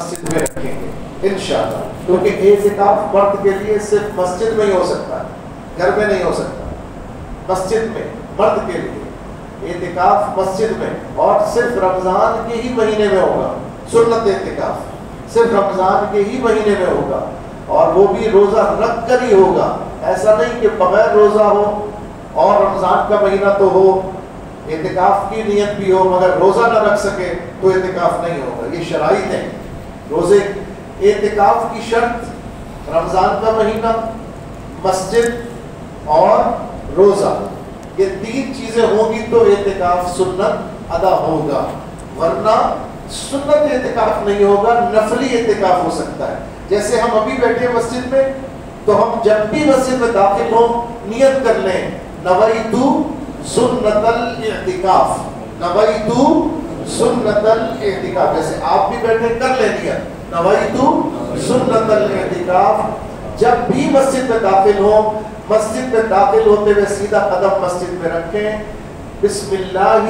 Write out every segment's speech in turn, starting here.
مسجد میں رکھیں گے انشاءاللہ، کیونکہ اعتکاف مرد کے لیے صرف مسجد میں ہی ہو سکتا ہے، گھر میں نہیں ہو سکتا، مسجد میں مرد کے لیے اعتکاف مسجد میں، اور صرف رمضان کے ہی مہینے میں ہوگا، سنت اعتکاف صرف رمضان کے ہی مہینے میں ہوگا، اور وہ بھی روزہ رکھ کر ہی ہوگا، ایسا نہیں کہ بغیر روزہ ہو اور رمضان کا مہینہ تو ہو، اعتکاف کی نیت بھی ہو مگر روزہ نہ رکھ سکے تو اعتکاف نہیں ہوگا۔ یہ شرائط ہیں روزے اعتکاف کی شرط، رمضان کا مہینہ، مسجد اور روزہ، یہ تین چیزیں ہوں گی تو اعتکاف سنت ادا ہوگا، ورنہ سنت اعتکاف نہیں ہوگا، نفلی اعتکاف ہو سکتا ہے۔ جیسے ہم ابھی بیٹھے مسجد میں تو ہم جب بھی مسجد میں داخل ہوں نیت کر لیں نویتو سنت الاعتکاف، نویتو سنت الاعتکاف، جیسے آپ بھی بیٹھے کر لیں نیت نویتو سنت الاعتکاف۔ جب بھی مسجد میں داخل ہوں، مسجد میں داخل ہوتے ہوئے سیدھا قدم مسجد میں رکھیں، بسم اللہ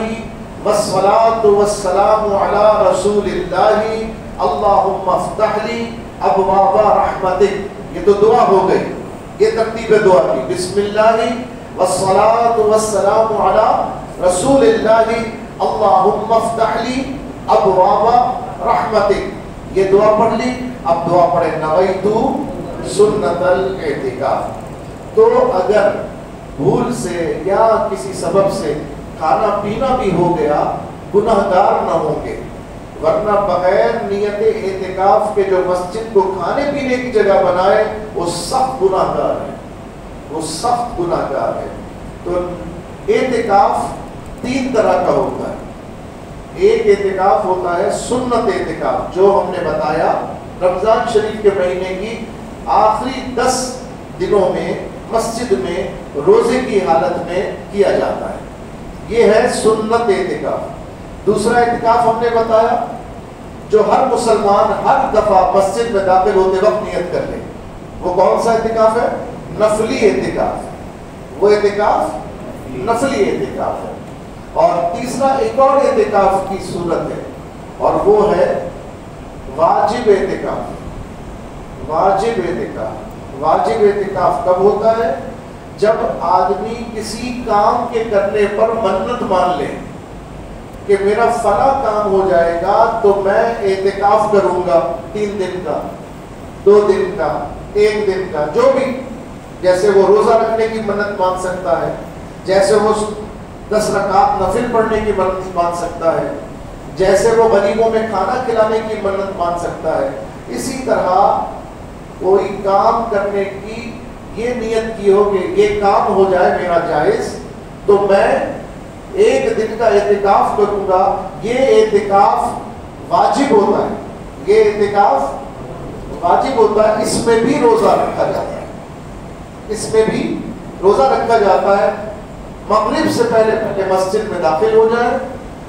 والصلاۃ والسلام علی رسول اللہ اللہم افتح لی ابواب رحمتک، یہ تو دعا ہو گئی، یہ ترتیب دعا کی، بسم اللہ والصلاۃ والسلام علی رسول اللہ اللہم افتح لی ابواب رحمتک، یہ دعا پڑھ لی۔ اب دعا پڑھیں نویتو سنت الاعتکاف۔ تو اگر بھول سے یا کسی سبب سے کھانا پینا بھی ہو گیا گناہگار نہ ہوں گے، ورنہ بغیر نیت اعتکاف کے جو مسجد کو کھانے پینے کی جگہ بنائے وہ سخت گناہگار ہے، وہ سخت گناہگار ہے۔ تو اعتکاف تین طرح کا ہوتا ہے، ایک اعتکاف ہوتا ہے سنت اعتکاف جو ہم نے بتایا رمضان شریف کے مہینے کی آخری 10 دنوں میں مسجد میں روزے کی حالت میں کیا جاتا ہے، یہ ہے سنت اعتکاف۔ دوسرا اعتکاف ہم نے بتایا جو ہر مسلمان ہر دفعہ مسجد میں داخل ہوتے وقت نیت کر لے، وہ کون سا اعتکاف ہے؟ نفلی اعتکاف، وہ اعتکاف نفلی اعتکاف ہے۔ اور تیسرا ایک اور اعتکاف کی صورت ہے اور وہ ہے واجب اعتکاف۔ واجب اعتکاف، واجب اعتکاف کب ہوتا ہے؟ جب آدمی کسی کام کے کرنے پر منت مان لے کہ میرا فلاں کام ہو جائے گا تو میں اعتکاف کروں گا 3 دن کا، 2 دن کا، 1 دن کا، جو بھی، جیسے وہ روزہ رکھنے کی منت مان سکتا ہے، جیسے وہ 10 رکعات نفل پڑھنے کی منت مان سکتا ہے، جیسے وہ غریبوں میں کھانا کھلانے کی منت مان سکتا ہے، اسی طرح کوئی کام کرنے کی یہ نیت کی ہو کہ یہ کام ہو جائے میرا جائز تو میں 1 دن کا اعتکاف کروں گا، یہ اعتکاف واجب ہوتا ہے، یہ اعتکاف واجب ہوتا ہے۔ اس میں بھی روزہ رکھا جاتا ہے، اس میں بھی روزہ رکھا جاتا ہے، مغرب سے پہلے مسجد میں داخل ہو جائے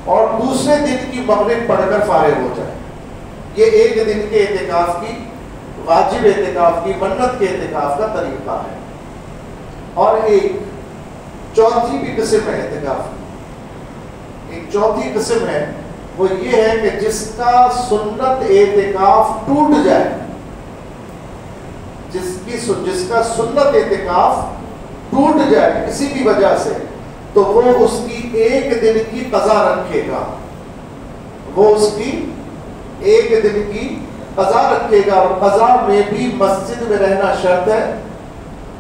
اور دوسرے دن کی مغرب پڑھ کر فارغ ہو جائے، یہ 1 دن کے اعتکاف کی، واجب اعتکاف کی، منت کے اعتکاف کا طریقہ ہے۔ اور ایک چوتھی بھی قسم ہے اعتکاف کی، ایک چوتھی قسم ہے، وہ یہ ہے کہ جس کا سنت اعتکاف ٹوٹ جائے، جس کا سنت اعتکاف ٹوٹ جائے کسی بھی وجہ سے، تو وہ اس کی 1 دن کی قضا رکھے گا، وہ اس کی 1 دن کی قضا رکھے گا، اور قضا میں بھی مسجد میں رہنا شرط ہے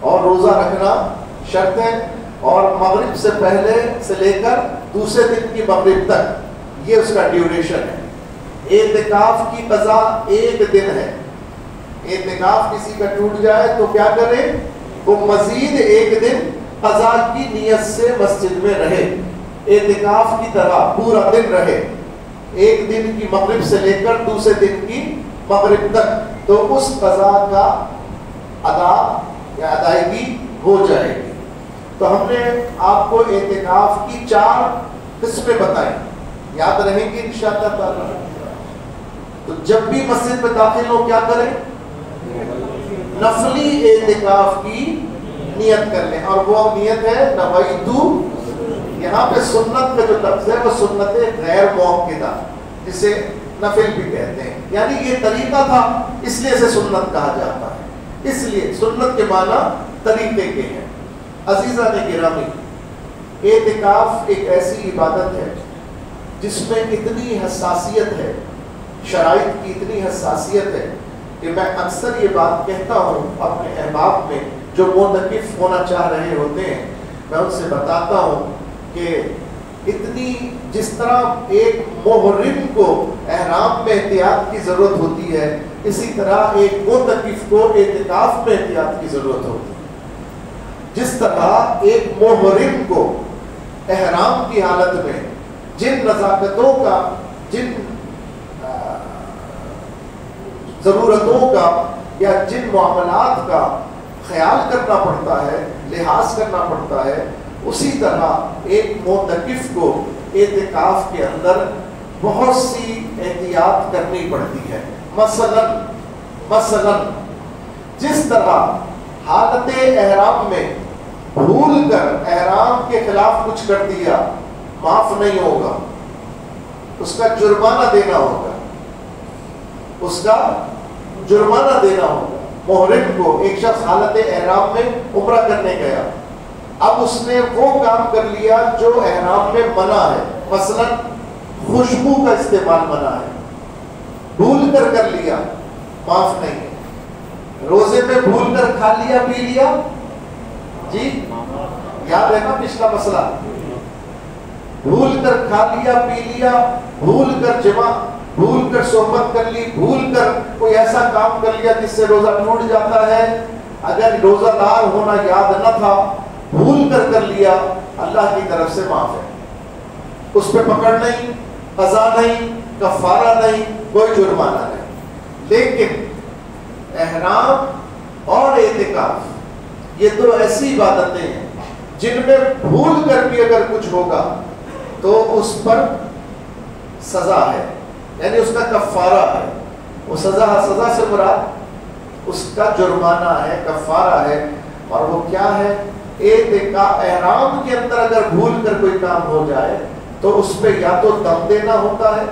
اور روزہ رکھنا شرط ہے، اور مغرب سے پہلے سے لے کر دوسرے دن کی مغرب تک یہ اس کا ڈیوریشن ہے۔ اعتکاف کی قضا 1 دن ہے، اعتکاف کسی کا ٹوٹ جائے تو کیا کرے؟ وہ مزید 1 دن قضا کی نیت سے مسجد میں رہے، اعتکاف کی طرح پورا دن رہے، 1 دن کی مغرب سے لے کر دوسرے دن کی مغرب تک، تو اس قضا کا ادا یا ادائیگی ہو جائے گی۔ تو ہم نے آپ کو اعتکاف کی 4 قسمیں بتائیں، یاد رہیں گی انشاءاللہ تعالی۔ تو جب بھی مسجد میں داخل ہو کیا کریں؟ نفلی اعتکاف کی نیت کر لیں، اور وہ نیت ہے نویتو، یہاں پہ سنت کا جو لفظ ہے وہ سنت غیر موقدہ، جسے نفل بھی کہتے ہیں. یعنی یہ طریقہ تھا اس لیے اسے سنت کہا جاتا ہے. اس لیے سنت کے معنی طریقے کے ہیں. عزیزان گرامی، اعتکاف ایک ایسی عبادت ہے جس میں اتنی حساسیت ہے، شرائط کی اتنی حساسیت ہے کہ میں اکثر یہ بات کہتا ہوں اپنے احباب میں جو معتکف ہونا چاہ رہے ہوتے ہیں، میں ان سے بتاتا ہوں کہ اتنی جس طرح ایک محرم کو احرام میں احتیاط کی ضرورت ہوتی ہے، اسی طرح ایک معتکف کو اعتکاف میں احتیاط کی ضرورت ہوتی ہے. جس طرح ایک محرم کو احرام کی حالت میں جن نزاکتوں کا، جن ضرورتوں کا یا جن معاملات کا خیال کرنا پڑتا ہے، لحاظ کرنا پڑتا ہے، اسی طرح ایک معتکف کو اعتکاف کے اندر بہت سی احتیاط کرنی پڑتی ہے. مثلا جس طرح حالت احرام میں بھول کر احرام کے خلاف کچھ کر دیا معاف نہیں ہوگا، اس کا جرمانہ دینا ہوگا، اس کا جرمانہ دینا ہوگا. محرم کو ایک شخص حالت احرام میں عمرہ کرنے گیا، اب اس نے وہ کام کر لیا جو احرام میں منع ہے. مثلا خوشبو کا استعمال منع ہے، بھول کر لیا، معاف نہیں ہے. روزے میں بھول کر کھا لیا پی لیا، جی یاد ہے نا پچھلا مسئلہ، بھول کر کھا لیا پی لیا، بھول کر جمع، بھول کر صحبت کر لی، بھول کر کوئی ایسا کام کر لیا جس سے روزہ ٹوٹ جاتا ہے. اگر روزہ دار ہونا یاد نہ تھا، بھول کر لیا، اللہ کی طرف سے معاف ہے. اس پہ پکڑ نہیں، قضا نہیں، کفارہ نہیں، کوئی جرمانہ نہیں. لیکن احرام اور اعتکاف یہ تو ایسی عبادتیں ہیں جن میں بھول کر بھی اگر کچھ ہوگا تو اس پر سزا ہے، یعنی اس کا کفارہ ہے. وہ سزا سے مراد اس کا جرمانہ ہے، کفارہ ہے. اور وہ کیا ہے؟ احرام کے اندر اگر بھول کر کوئی کام ہو جائے تو اس پہ یا تو دم دینا ہوتا ہے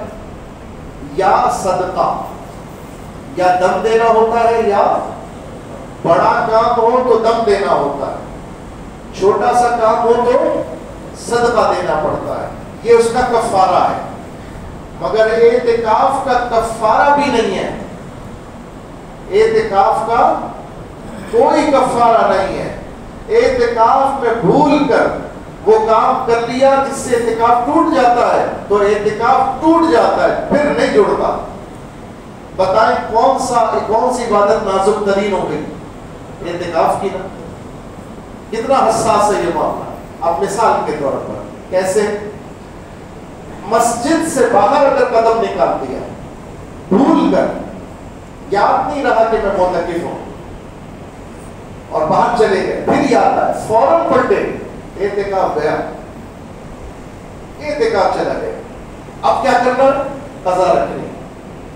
یا صدقہ، یا دم دینا ہوتا ہے، یا بڑا کام ہو تو دم دینا ہوتا ہے، چھوٹا سا کام ہو تو صدقہ دینا پڑتا ہے. یہ اس کا کفارہ ہے. مگر اعتکاف کا کفارہ بھی نہیں ہے. اعتکاف کا کوئی کفارہ نہیں ہے. اعتکاف میں بھول کر وہ کام کر لیا جس سے اعتکاف ٹوٹ جاتا ہے تو اعتکاف ٹوٹ جاتا ہے، پھر نہیں جڑتا. بتائیں کون سی عبادت نازک ترین ہو گئی؟ اعتکاف کی نا. کتنا حساس ہے یہ معاملہ. اب مثال کے طور پر کیسے؟ مسجد سے باہر اگر قدم نکال دیا بھول کر، یاد نہیں رہا کہ میں معتکف ہوں، اور باہر چلے گئے، پھر یاد آیا، فوراً پلٹے، اعتکاف گیا، اعتکاف چلا گیا. اب کیا کرنا؟ قضا رکھنی،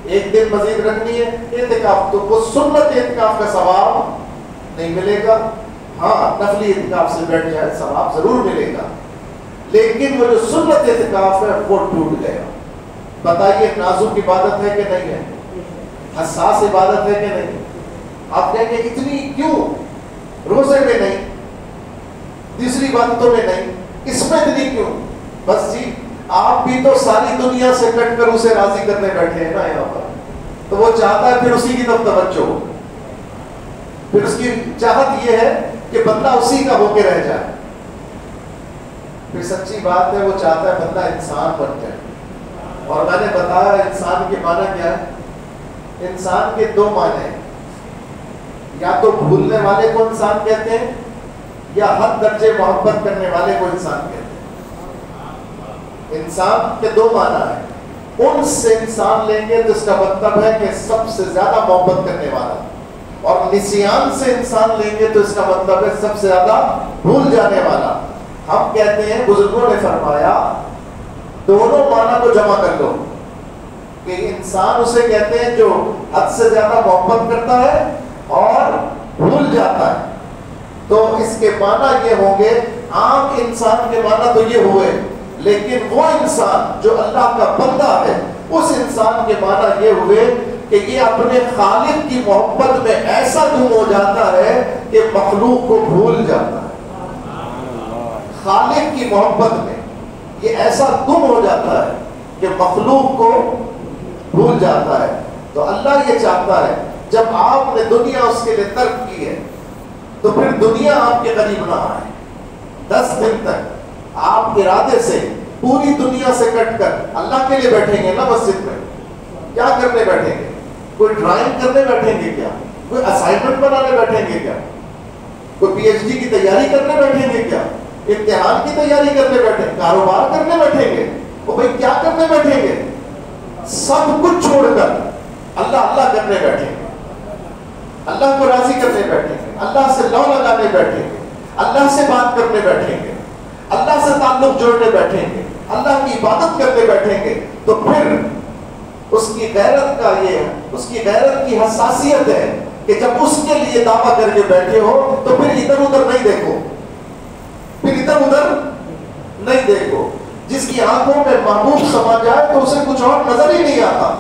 ایک دن مزید رکھنی ہے. اعتکاف تو وہ سنت اعتکاف کا ثواب نہیں ملے گا. ہاں نفلی اعتکاف سے بیٹھ جائے ثواب ضرور ملے گا، لیکن وہ جو سنت اعتکاف ہے وہ ٹوٹ گیا. بتائیے نازک عبادت ہے کہ نہیں ہے؟ حساس عبادت ہے کہ نہیں؟ آپ کہیں گے اتنی کیوں؟ روزے میں نہیں، دوسری عبادتوں میں نہیں، اس میں اتنی کیوں؟ بس جی آپ بھی تو ساری دنیا سے کٹ کر اسے راضی کرنے بیٹھے ہیں نا یہاں پر، تو وہ چاہتا ہے پھر اسی کی طرف توجہ ہو. پھر اس کی چاہت یہ ہے کہ بندہ اسی کا ہو کے رہ جائے. پھر سچی بات ہے وہ چاہتا ہے بندہ انسان بن جائے. اور میں نے بتایا انسان کے معنی کیا ہے؟ انسان کے دو معنی ہیں، یا تو بھولنے والے کو انسان کہتے ہیں یا حد درجے محبت کرنے والے کو انسان کہتے ہیں. انسان کے دو معنی ہیں. ان سے انسان لیں گے تو اس کا مطلب ہے کہ سب سے زیادہ محبت کرنے والا، اور نسیان سے انسان لیں گے تو اس کا مطلب ہے سب سے زیادہ بھول جانے والا. ہم کہتے ہیں بزرگوں نے فرمایا دونوں معنی کو جمع کر دو کہ انسان اسے کہتے ہیں جو حد سے زیادہ محبت کرتا ہے اور بھول جاتا ہے. تو اس کے معنی یہ ہوں گے، عام انسان کے معنی تو یہ ہوئے، لیکن وہ انسان جو اللہ کا بندہ ہے اس انسان کے معنی یہ ہوئے کہ یہ اپنے خالق کی محبت میں ایسا گم ہو جاتا ہے کہ مخلوق کو بھول جاتا ہے. خالق کی محبت میں یہ ایسا گم ہو جاتا ہے کہ مخلوق کو بھول جاتا ہے. تو اللہ یہ چاہتا ہے جب آپ نے دنیا اس کے لیے ترک کی ہے تو پھر دنیا آپ کے قریب نہ آئے. 10 دن تک آپ ارادے سے پوری دنیا سے کٹ کر اللہ کے لیے بیٹھیں گے نا مسجد میں. کیا کرنے بیٹھیں گے؟ کوئی ڈرائنگ کرنے بیٹھیں گے کیا؟ کوئی اسائنمنٹ بنانے بیٹھیں گے کیا؟ کوئی پی ایچ ڈی کی تیاری کرنے بیٹھیں گے کیا؟ امتحان کی تیاری کرنے بیٹھیں گے؟ کاروبار کرنے بیٹھیں گے؟ وہ بھائی کیا کرنے بیٹھیں گے؟ سب کچھ چھوڑ کر اللہ اللہ کرنے بیٹھیں گے, اللہ کو راضی کرنے بیٹھیں گے, اللہ سے لو لگانے بیٹھیں گے, اللہ سے بات کرنے بیٹھیں گے, اللہ سے تعلق جوڑنے بیٹھیں گے, اللہ کی عبادت کرنے بیٹھیں گے. تو پھر اس کی غیرت کا اس کی غیرت کی حساسیت ہے کہ جب اس کے لیے دعویٰ کر کے بیٹھے ہو تو پھر ادھر ادھر نہیں دیکھو, پھر ادھر ادھر نہیں دیکھو. جس کی آنکھوں میں محبوب سما جائے تو اسے کچھ اور نظر ہی نہیں آتا.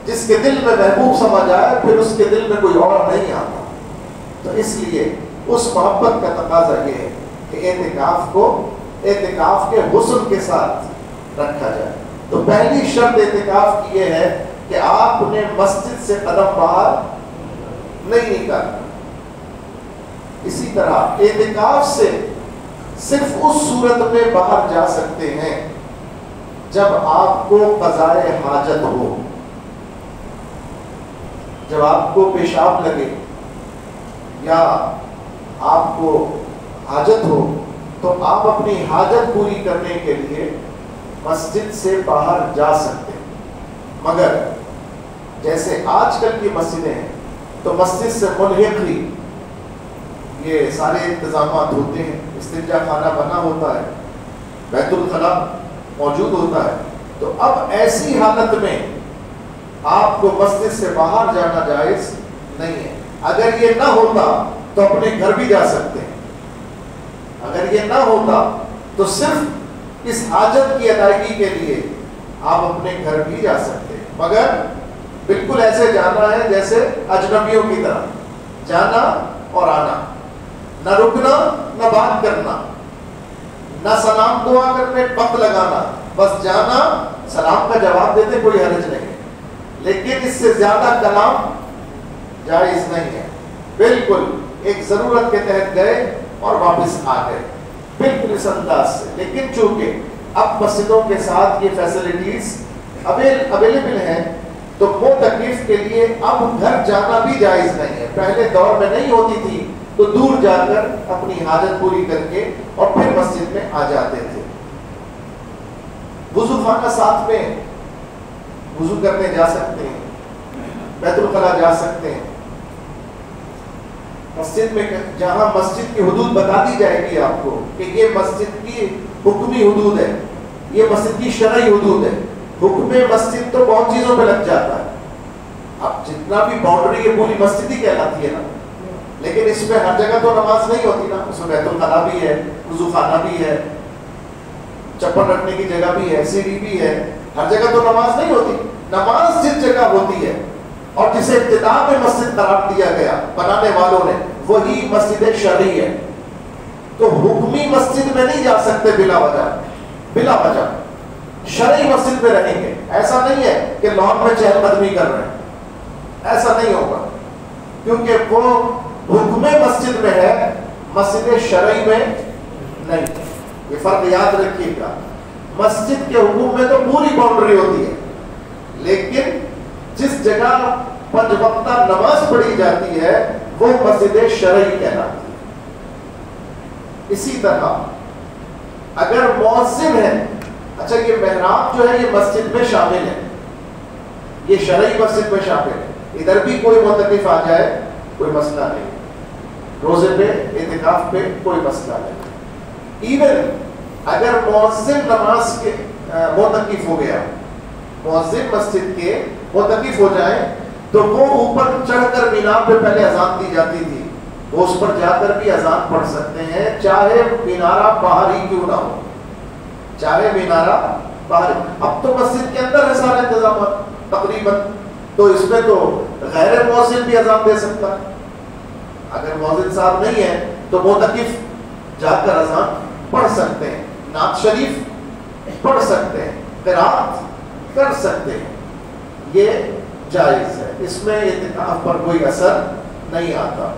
جس کے دل میں محبوب سما جائے پھر اس کے دل میں کوئی اور نہیں آتا. تو اس لیے اس محبت کا تقاضا یہ ہے کہ اعتکاف کے حسن کے ساتھ رکھا جائے. تو پہلی شرط اعتکاف کی یہ ہے کہ آپ نے مسجد سے قدم باہر نہیں نکالنا. اسی طرح اعتکاف سے صرف اس صورت میں باہر جا سکتے ہیں جب آپ کو قضائے حاجت ہو. جب آپ کو پیشاب لگے یا آپ کو حاجت ہو تو آپ اپنی حاجت پوری کرنے کے لیے مسجد سے باہر جا سکتے ہیں. مگر جیسے آج کل کی مسجدیں ہیں تو مسجد سے ملحق ہی یہ سارے انتظامات ہوتے ہیں. استنجا خانہ بنا ہوتا ہے, بیت الخلا موجود ہوتا ہے. تو اب ایسی حالت میں آپ کو مسجد سے باہر جانا جائز نہیں ہے. اگر یہ نہ ہوتا تو اپنے گھر بھی جا سکتے ہیں. اگر یہ نہ ہوتا تو صرف اس حاجت کی ادائیگی کے لیے آپ اپنے گھر بھی جا سکتے ہیں. مگر بالکل ایسے جانا ہے جیسے اجنبیوں کی طرح جانا اور آنا, نہ رکنا نہ بات کرنا, نہ سلام دعا کرنے وقت لگانا, بس جانا سلام کا جواب دیتے کوئی حرج نہیں, لیکن اس سے زیادہ کلام جائز نہیں ہے. بالکل ایک ضرورت کے تحت گئے اور واپس آ گئے بالکل اس انداز سے. لیکن چونکہ اب مسجدوں کے ساتھ یہ فیسلٹیز اویلیبل ہیں تو معتکف کے لیے اب گھر جانا بھی جائز نہیں ہے. پہلے دور میں نہیں ہوتی تھی تو دور جا کر اپنی حاجت پوری کر کے اور پھر مسجد میں آ جاتے تھے. وضو خانہ ساتھ میں وضو کرنے جا سکتے ہیں, بیت الخلا جا سکتے ہیں. مسجد میں جہاں مسجد کی حدود بتا دی جائے گی آپ کو کہ یہ مسجد کی حکمی حدود ہے, یہ مسجد کی شرعی حدود ہے. حکم مسجد تو بہت چیزوں پہ لگ جاتا ہے. اب جتنا بھی باؤنڈری ہے پوری مسجد ہی کہلاتی ہے نا, لیکن اس میں ہر جگہ تو نماز نہیں ہوتی نا. اس میں بیت الخلا بھی ہے, وضو خانہ بھی ہے, چپل رکھنے کی جگہ بھی ہے, سیڑھی بھی ہے. ہر جگہ تو نماز نہیں ہوتی. نماز جس جگہ ہوتی ہے اور جسے ابتدا میں مسجد قرار دیا گیا بنانے والوں نے, وہی مسجد شرعی ہے. تو حکمی مسجد میں نہیں جا سکتے بلا وجہ شرعی مسجد میں رہیں گے. ایسا نہیں ہے کہ لان میں چہل قدمی کر رہے ہیں, ایسا نہیں ہوگا, کیونکہ وہ حکم مسجد میں ہے, مسجد شرعی میں نہیں. یہ فرق یاد رکھیے گا. مسجد کے حکم میں تو پوری باؤنڈری ہوتی ہے, لیکن جس جگہ 5 وقتہ نماز پڑھی جاتی ہے وہ مسجد شرعی کہلاتی ہے. اسی طرح اگر مؤذن ہے, اچھا یہ محراب جو ہے یہ مسجد میں شامل ہے, یہ شرعی مسجد میں شامل ہے, ادھر بھی کوئی معتکف آ جائے کوئی مسئلہ نہیں, روزے پہ اعتکاف پہ کوئی مسئلہ نہیں. ایون اگر مؤذن نماز کے معتکف ہو گیا, مؤذن مسجد کے معتکف ہو جائیں تو وہ اوپر چڑھ کر مینار پہ پہلے اذان دی جاتی تھی, وہ اس پر جا کر بھی اذان پڑھ سکتے ہیں, چاہے مینارہ باہر ہی کیوں نہ ہو, چاہے مینارہ باہر. اب تو مسجد کے اندر ہے سارے انتظامات تقریباً, تو اس میں تو غیر مؤذن بھی اذان دے سکتا ہے. اگر مؤذن صاحب نہیں ہے تو معتکف جا کر اذان پڑھ سکتے ہیں, نعت شریف پڑھ سکتے ہیں, قرات کر سکتے ہیں, یہ جائز ہے, اس میں اعتکاف پر کوئی اثر نہیں آتا.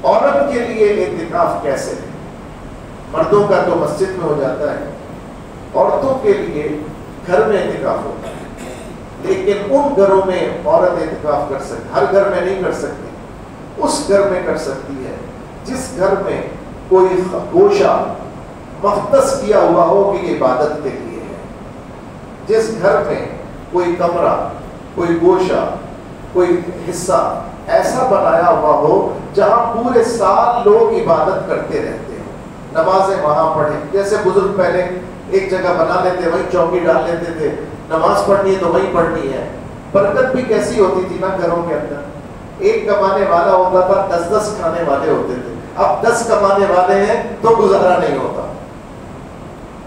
عورت کے لیے اعتکاف کیسے ہے؟ مردوں کا تو مسجد میں ہو جاتا ہے, عورتوں کے لیے گھر میں اعتکاف ہوتا ہے, لیکن ان گھروں میں عورت اعتکاف کر سکتی, ہر گھر میں نہیں کر سکتی, اس گھر میں کر سکتی ہے جس گھر میں کوئی گوشہ مختص کیا ہوا ہو کہ یہ عبادت کے لیے ہے. جس گھر میں کوئی کمرہ, کوئی گوشہ, کوئی حصہ ایسا بنایا ہوا ہو جہاں پورے سال لوگ عبادت کرتے رہتے ہیں, نمازیں وہاں پڑھیں. جیسے بزرگ پہلے ایک جگہ بنا لیتے, وہیں چوکی ڈال لیتے تھے, نماز پڑھنی ہے تو وہیں پڑھنی ہے. برکت بھی کیسی ہوتی تھی نا گھروں کے اندر, ایک کمانے والا ہوتا تھا, 10 کھانے والے ہوتے تھے. اب 10 کمانے والے ہیں تو گزارا نہیں ہوتا.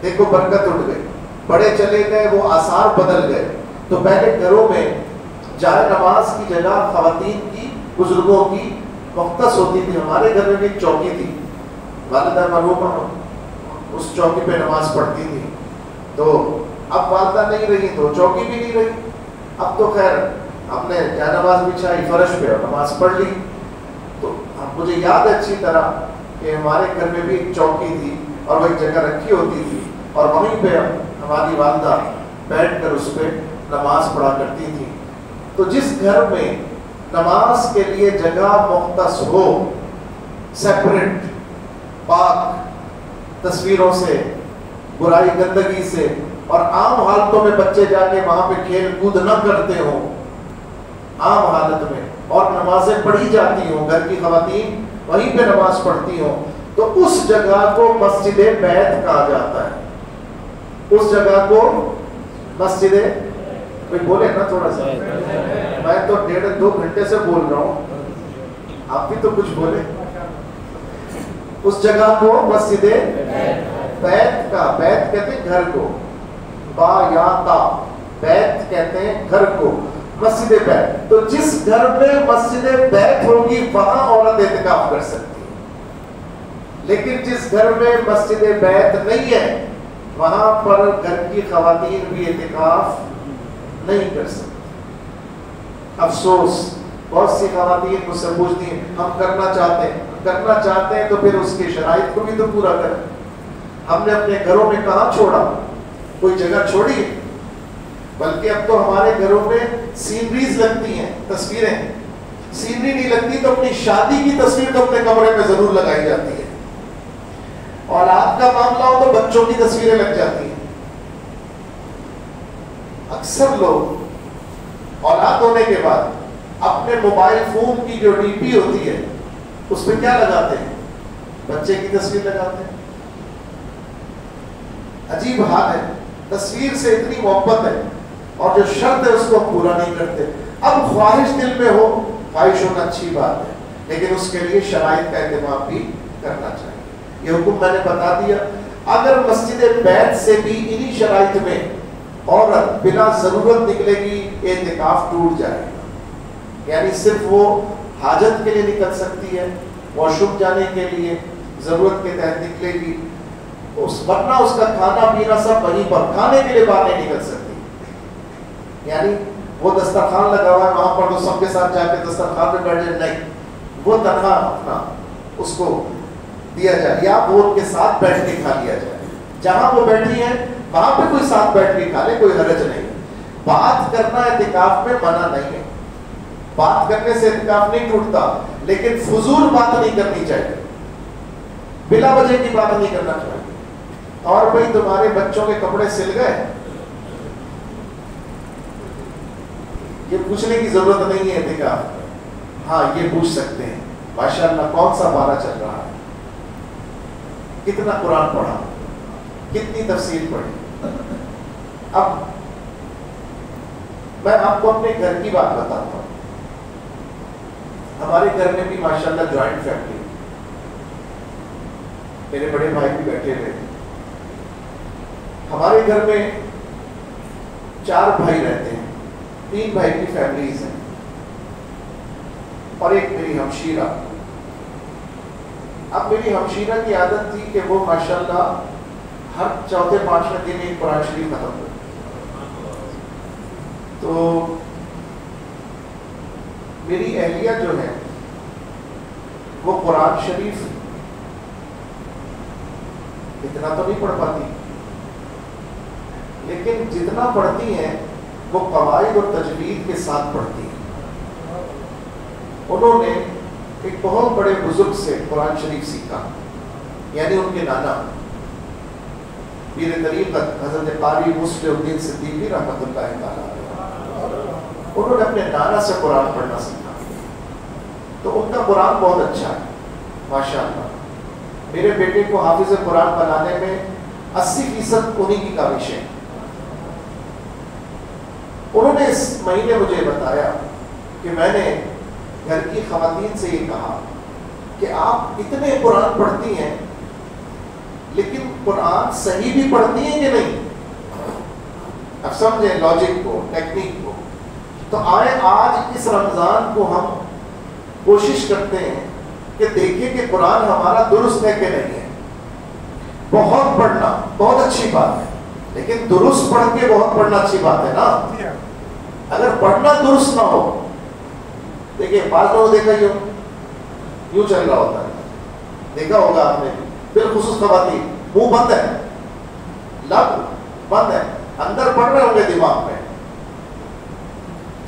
دیکھو برکت اٹھ گئی, بڑے چلے گئے, وہ آثار بدل گئے. تو پہلے گھروں میں جائے نماز کی جگہ خواتین کی, بزرگوں کی مختص ہوتی تھی. ہمارے گھر میں بھی ایک چوکی تھی, والدہ مرحومہ اس چوکی پہ نماز پڑھتی تھی. تو اب والدہ نہیں رہی تو چوکی بھی نہیں رہی. اب تو خیر ہم نے جائے نماز بچھائی فرش پہ اور نماز پڑھ لی. تو مجھے یاد ہے اچھی طرح کہ ہمارے گھر میں بھی ایک چوکی تھی اور وہ ایک جگہ رکھی ہوتی تھی, اور وہیں پہ ہماری والدہ بیٹھ کر اس پہ نماز پڑھا کرتی تھی. تو جس گھر میں نماز کے لیے جگہ مختص ہو, سیپریٹ, پاک تصویروں سے, برائی گندگی سے, اور عام حالتوں میں بچے جا کے وہاں پہ کھیل کود نہ کرتے ہوں, عام حالت میں, اور نمازیں پڑھی جاتی ہوں, گھر کی خواتین وہیں پہ نماز پڑھتی ہوں, تو اس جگہ کو مسجد بیت کہا جاتا ہے. اس جگہ کو مسجد, کوئی بولے نا تھوڑا سا, میں تو 1.5-2 گھنٹے سے بول رہا ہوں, آپ بھی تو کچھ بولے. اس جگہ کو مسجد بیت کا, بیت کہتے ہیں گھر کو, با یا تا, بیت کہتے ہیں گھر کو, مسجد بیت. تو جس گھر میں مسجد بیت ہوگی وہاں عورت اعتکاف کر سکتی ہے, لیکن جس گھر میں مسجد بیت نہیں ہے وہاں پر گھر کی خواتین بھی اعتکاف نہیں کر سکتی. افسوس, بہت سی خواتین مجھ سے پوچھتی ہیں ہم کرنا چاہتے ہیں تو پھر اس کے شرائط کو بھی تو پورا کریں. ہم نے اپنے گھروں میں کہاں چھوڑا, کوئی جگہ چھوڑی ہے؟ بلکہ اب تو ہمارے گھروں میں سینریز لگتی ہیں, تصویریں. سینری نہیں لگتی تو اپنی شادی کی تصویر تو اپنے کمرے میں ضرور لگائی جاتی ہے. اولاد کا معاملہ ہو تو بچوں کی تصویریں لگ جاتی ہیں. اکثر لوگ اولاد ہونے کے بعد اپنے موبائل فون کی جو ڈی پی ہوتی ہے اس پہ کیا لگاتے ہیں؟ بچے کی تصویر لگاتے ہیں. عجیب حال ہے, تصویر سے اتنی محبت ہے اور جو شرط ہے اس کو پورا نہیں کرتے. اب خواہش دل میں ہو, خواہش ہونا اچھی بات ہے, لیکن اس کے لیے شرائط کا اہتمام بھی کرنا چاہیے. یہ حکم میں نے بتا دیا. اگر مسجد بیت سے بھی انہی شرائط میں عورت بلا ضرورت نکلے گی, اعتکاف ٹوٹ جائے گا. یعنی صرف وہ حاجت کے لیے نکل سکتی ہے, واش روم جانے کے لیے ضرورت کے تحت نکلے گی, ورنہ اس کا کھانا پینا سب وہیں پر, کھانے کے لیے باہر نہیں نکل سکتی. یعنی وہ دسترخوان لگا ہوا ہے وہاں پر تو سب کے ساتھ جا کے دسترخوان پہ بیٹھ جائے, نہیں, وہ تنہا اپنا اس کو دیا جائے, یا وہ ان کے ساتھ بیٹھ کے کھا لیا جائے. جہاں وہ بیٹھی ہیں وہاں پہ کوئی ساتھ بیٹھ کے کھا لے, کوئی حرج نہیں. بات کرنا اعتکاف میں منع نہیں ہے, بات کرنے سے اعتکاف نہیں ٹوٹتا, لیکن فضول بات نہیں کرنی چاہیے, بلا وجہ کی بات نہیں کرنا چاہیے. اور بھائی تمہارے بچوں کے کپڑے سل گئے, یہ پوچھنے کی ضرورت نہیں ہے اعتکاف. ہاں یہ پوچھ سکتے ہیں ماشاءاللہ کون سا پارہ چل رہا ہے, کتنا قرآن پڑھا, کتنی تفسیر پڑھی. اب میں آپ کو اپنے گھر کی بات بتاتا ہوں. ہمارے گھر میں بھی ماشاءاللہ جوائنٹ فیملی, میرے بڑے بھائی بھی بیٹھے ہوئے, ہمارے گھر میں 4 بھائی رہتے ہیں، 3 بھائی کی فیملیز ہیں اور ایک میری ہمشیرہ. اب میری ہمشیرہ کی عادت تھی کہ وہ ماشاءاللہ ہر چوتھے 5ویں دن ایک قرآن شریف ختم کرتی. تو میری اہلیہ جو ہے وہ قرآن شریف اتنا تو نہیں پڑھ پاتی، لیکن جتنا پڑھتی ہیں وہ قواعد اور تجوید کے ساتھ پڑھتی ہیں. انہوں نے ایک بہت بڑے بزرگ سے قرآن شریف سیکھا، یعنی ان کے نانا پیر طریقت حضرت قاری مسلم الدین صدیقی رحمۃ اللہ تعالیٰ، انہوں نے اپنے نانا سے قرآن پڑھنا سیکھا. تو ان کا قرآن بہت اچھا ہے ماشاءاللہ. میرے بیٹے کو حافظ قرآن بنانے میں 80% انہی کی کاوش ہے. انہوں نے اس مہینے مجھے بتایا کہ میں نے گھر کی خواتین سے یہ کہا کہ آپ اتنے قرآن پڑھتی ہیں لیکن قرآن صحیح بھی پڑھتی ہیں کہ نہیں؟ اب سمجھیں لاجک کو، ٹیکنیک کو. تو آئے آج اس رمضان کو ہم کوشش کرتے ہیں کہ دیکھیں کہ قرآن ہمارا درست ہے کہ نہیں ہے. بہت پڑھنا بہت اچھی بات ہے، لیکن درست پڑھ کے بہت پڑھنا اچھی بات ہے نا. اگر پڑھنا درست نہ ہو، دیکھیں بعض لوگوں دیکھا یوں چل رہا ہوتا ہے، دیکھا ہوگا آپ نے، بالخصوص خواتین، منہ بند ہے، لب بند ہے، اندر پڑھ رہے ہوں گے دماغ میں.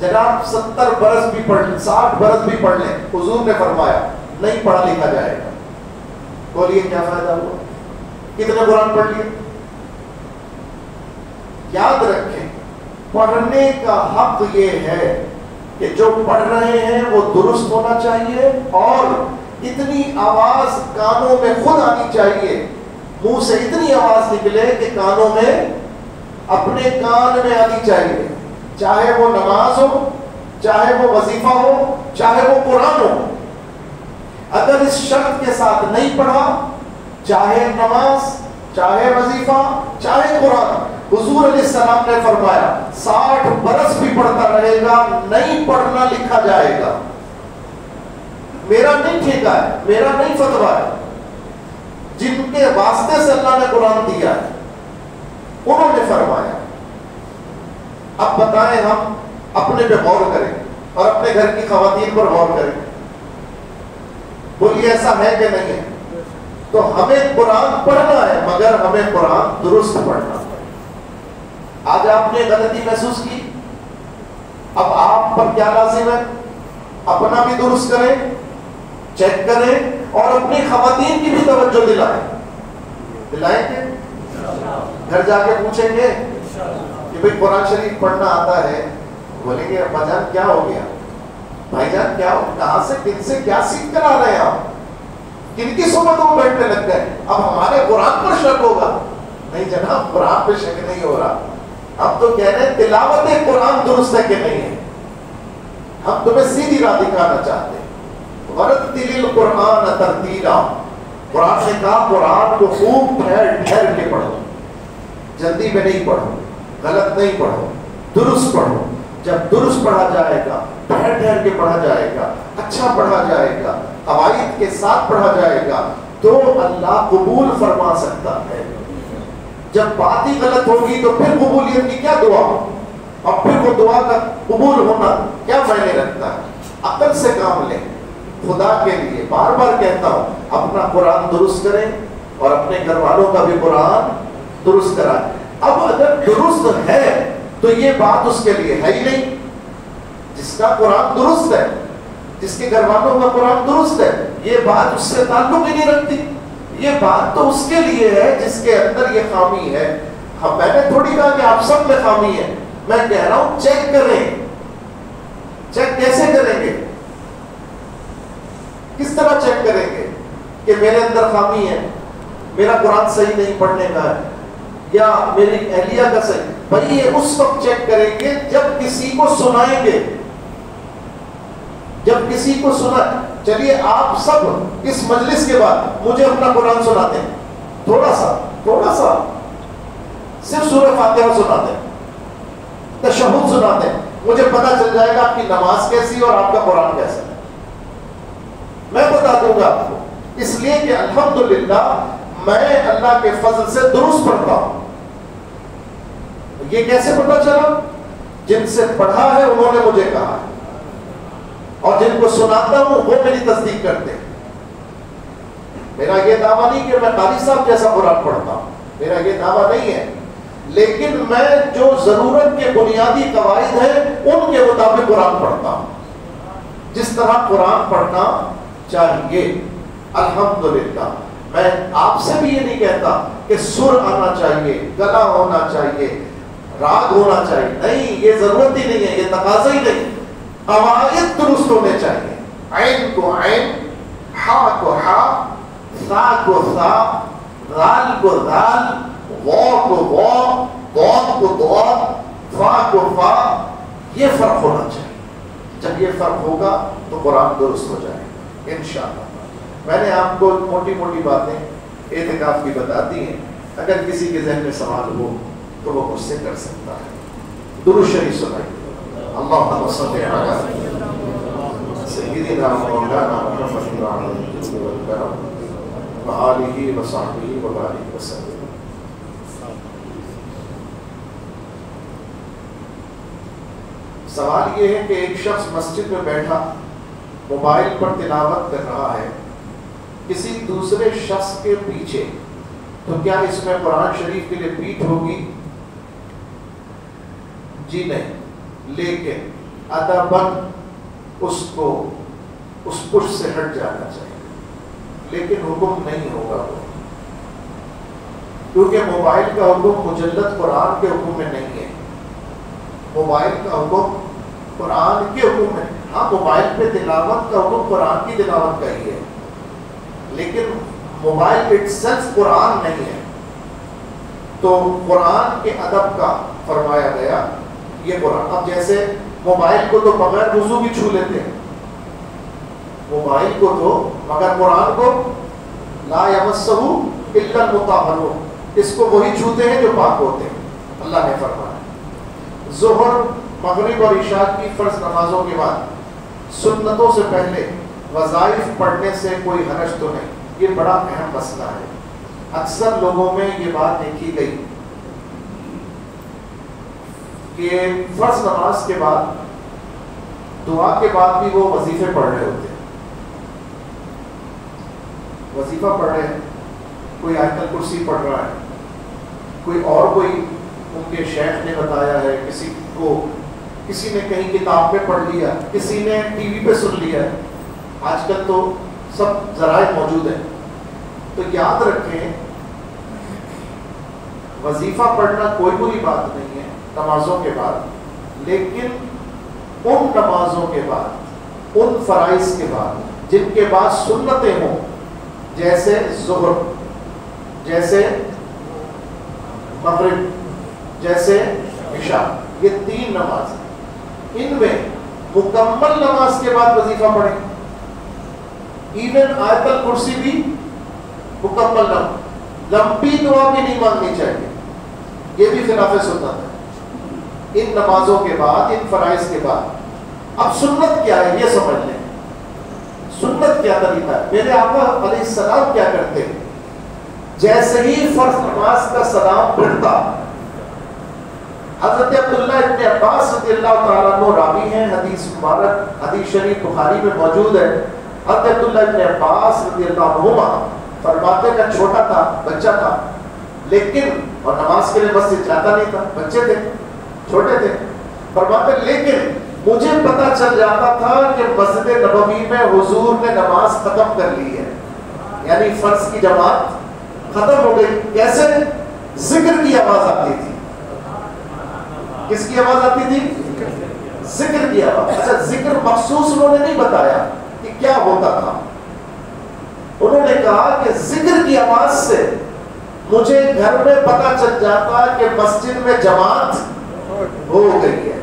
جناب 70 برس بھی پڑھ لیں، 60 برس بھی پڑھ لیں، حضور نے فرمایا نہیں پڑھا لکھا جائے گا. بولیے کیا فائدہ ہوا؟ کتنے قرآن پڑھ لیے؟ یاد رکھیں پڑھنے کا حق یہ ہے کہ جو پڑھ رہے ہیں وہ درست ہونا چاہیے، اور اتنی آواز کانوں میں خود آنی چاہیے، منہ سے اتنی آواز نکلے کہ کانوں میں، اپنے کان میں آنی چاہیے، چاہے وہ نماز ہو، چاہے وہ وظیفہ ہو، چاہے وہ قرآن ہو. اگر اس شرط کے ساتھ نہیں پڑھا، چاہے نماز، چاہے وظیفہ، چاہے قرآن، حضور علیہ السلام نے فرمایا 60 برس بھی پڑھتا رہے گا، نہیں پڑھنا لکھا جائے گا. میرا نہیں ٹھیکا ہے، میرا نہیں فتویٰ ہے، جن کے واسطے سے اللہ نے قرآن دیا ہے انہوں نے فرمایا. اب بتائیں ہم اپنے پہ غور کریں اور اپنے گھر کی خواتین پر غور کریں، بولیے ایسا ہے کہ نہیں ہے؟ تو ہمیں قرآن پڑھنا ہے، مگر ہمیں قرآن درست پڑھنا ہے. آج آپ نے غلطی محسوس کی، اب آپ پر کیا لازم ہے؟ اپنا بھی درست کریں، چیک کریں، اور اپنی خواتین کی بھی توجہ دلائیں گے. گھر جا کے پوچھیں گے کہ بھئی قرآن شریف پڑھنا آتا ہے؟ بولیں گے ابا جان کیا ہو گیا، بھائی جان کیا ہو، کہاں سے کن سے کیا سیکھ کر آ رہے ہیں آپ، کن کی صحبتوں میں بیٹھنے لگ گئے، اب ہمارے قرآن پر شک ہوگا. نہیں جناب، قرآن پہ شک نہیں ہو رہا، ہم تو کہہ رہے ہیں تلاوت قرآن درست ہے کہ نہیں ہے. ہم تمہیں سیدھی راہ دکھانا چاہتے ہیں. وَرَتِّلِ الْقُرْآنَ تَرْتِیلًا، قرآن نے کہا قرآن کو خوب ٹھہر کے پڑھو، جلدی میں نہیں پڑھو، غلط نہیں پڑھو، درست پڑھو. جب درست پڑھا جائے گا، ٹھہر کے پڑھا جائے گا، اچھا پڑھا جائے گا، قواعد کے ساتھ پڑھا جائے گا، تو اللہ قبول فرما سکتا ہے. جب بات ہی غلط ہوگی تو پھر قبولیت کی کیا دعا، اور پھر وہ دعا کا قبول ہونا کیا معنی رکھتا ہے. عقل سے کام لیں. خدا کے لیے بار بار کہتا ہوں اپنا قرآن درست کریں اور اپنے گھر والوں کا بھی قرآن درست کرائیں. اب اگر درست ہے تو یہ بات اس کے لیے ہے ہی نہیں. جس کا قرآن درست ہے، جس کے گھر والوں کا قرآن درست ہے، یہ بات اس سے تعلق ہی نہیں رکھتی. یہ بات تو اس کے لیے ہے جس کے اندر یہ خامی ہے. ہم میں نے تھوڑی کہا کہ آپ سب میں خامی ہے، میں کہہ رہا ہوں چیک کریں. چیک کیسے کریں گے؟ کس طرح چیک کریں گے کہ میرے اندر خامی ہے، میرا قرآن صحیح نہیں پڑھنے کا ہے، یا میری اہلیہ کا صحیح؟ بھائی یہ اس وقت چیک کریں گے جب کسی کو سنائیں گے. جب کسی کو سنا، چلیے آپ سب اس مجلس کے بعد مجھے اپنا قرآن سناتے ہیں، تھوڑا سا صرف سورہ فاتحہ سنا دیں، تشہد سنا دیں، مجھے پتا چل جائے گا آپ کی نماز کیسی اور آپ کا قرآن کیسا ہے، میں بتا دوں گا آپ کو، اس لیے کہ الحمدللہ میں اللہ کے فضل سے درست پڑھتا ہوں۔ یہ کیسے پتا چلا؟ جن سے پڑھا ہے انہوں نے مجھے کہا ہے، اور جن کو سناتا ہوں وہ میری تصدیق کرتے ہیں۔ میرا یہ دعویٰ نہیں کہ میں قاری صاحب جیسا قرآن پڑھتا ہوں، میرا یہ دعویٰ نہیں ہے، لیکن میں جو ضرورت کے بنیادی قواعد ہیں ان کے مطابق قرآن پڑھتا ہوں، جس طرح قرآن پڑھنا چاہیے۔ الحمدللہ میں آپ سے بھی یہ نہیں کہتا کہ سر آنا چاہیے، گلا ہونا چاہیے، راگ ہونا چاہیے، نہیں، یہ ضرورت ہی نہیں ہے، یہ تقاضا ہی نہیں، قواعد درست ہونے چاہیے۔ عین کو عین، ہا کو ہا، سا کو سا، ذال کو ذال، واو کو واو، ضاد کو ضاد، فا کو فا، یہ فرق ہونا چاہیے۔ جب یہ فرق ہوگا تو قرآن درست ہو جائے گا انشاءاللہ۔ میں نے آپ کو موٹی موٹی باتیں اعتکاف کی بتا دی ہیں، اگر کسی کے ذہن میں سوال ہو تو وہ مجھ سے کر سکتا ہے۔ درود شریف سنائیے، اللہم صلی علی سیدنا مولانا محمد وآلہ وصحبہ وبارک وسلم۔ سوال یہ ہے کہ ایک شخص مسجد میں بیٹھا موبائل پر تلاوت کر رہا ہے کسی دوسرے شخص کے پیچھے، تو کیا اس میں قرآن شریف کے لیے پیٹھ ہوگی؟ جی نہیں، لیکن ادباً اس کو اس پش سے ہٹ جانا چاہیے، لیکن حکم نہیں ہوگا وہ، کیونکہ موبائل کا حکم مجلد قرآن کے حکم میں نہیں ہے، موبائل کا حکم قرآن کے حکم میں، ہاں موبائل پہ تلاوت کا حکم قرآن کی تلاوت کا ہی ہے، لیکن موبائل اٹسیلف قرآن نہیں ہے۔ تو قرآن کے ادب کا فرمایا گیا یہ قرآن۔ اب جیسے موبائل کو تو بغیر وضو بھی چھو لیتے ہیں، موبائل کو تو، مگر قرآن کو لا یمسہ الا المطہرون، اس کو وہی چھوتے ہیں جو پاک ہوتے ہیں، اللہ نے فرمایا۔ ظہر، مغرب اور عشاء کی فرض نمازوں کے بعد سنتوں سے پہلے وظائف پڑھنے سے کوئی حرج تو نہیں، یہ بڑا اہم مسئلہ ہے۔ اکثر لوگوں میں یہ بات دیکھی گئی کہ فرض نماز کے بعد دعا کے بعد بھی وہ وظیفے پڑھ رہے ہوتے ہیں، وظیفہ پڑھ رہے ہیں، کوئی آیت الکرسی پڑھ رہا ہے، کوئی اور کوئی ان کے شیخ نے بتایا ہے، کسی نے کہیں کتاب پہ پڑھ لیا، کسی نے ٹی وی پہ سن لیا، آج کل تو سب ذرائع موجود ہیں۔ تو یاد رکھیں وظیفہ پڑھنا کوئی بری بات نہیں ہے نمازوں کے بعد، لیکن ان نمازوں کے بعد، ان فرائض کے بعد جن کے بعد سنتیں ہوں، جیسے ظہر، جیسے مغرب، جیسے عشاء، یہ تین نماز، ان میں مکمل نماز کے بعد وظیفہ پڑھیں، ایون آیت الکرسی بھی مکمل نہ، لمبی دعا بھی نہیں مانگنی چاہیے، یہ بھی خلاف سنت ہے ان نمازوں کے بعد، ان فرائض کے بعد۔ اب سنت کیا ہے یہ سمجھ لیں، سنت کیا طریقہ ہے۔ میرے آقا علیہ السلام کیا کرتے ہیں، جیسے ہی فرض نماز کا سلام پھرتا، حضرت عبداللہ ابن عباس رضی اللہ تعالیٰ عنہ راوی ہیں، حدیث مبارک، حدیث شریف بخاری میں موجود ہے، حضرت عبداللہ ابن عباس رضی اللہ عنہما فرماتے کا چھوٹا تھا، بچہ تھا، لیکن اور نماز کے لیے مسجد جاتا نہیں تھا، بچے تھے، چھوٹے تھے، فرماتے لیکن مجھے پتا چل جاتا تھا کہ مسجد نبوی میں حضور نے نماز ختم کر لی ہے، یعنی فرض کی جماعت ختم ہو گئی۔ کیسے؟ ذکر کی آواز آتی تھی۔ کس کی آواز آتی تھی؟ ذکر کی آواز۔ اچھا، ذکر مخصوص انہوں نے نہیں بتایا کہ کیا ہوتا تھا، انہوں نے کہا کہ ذکر کی آواز سے مجھے گھر میں پتا چل جاتا کہ مسجد میں جماعت ہو گئی ہے۔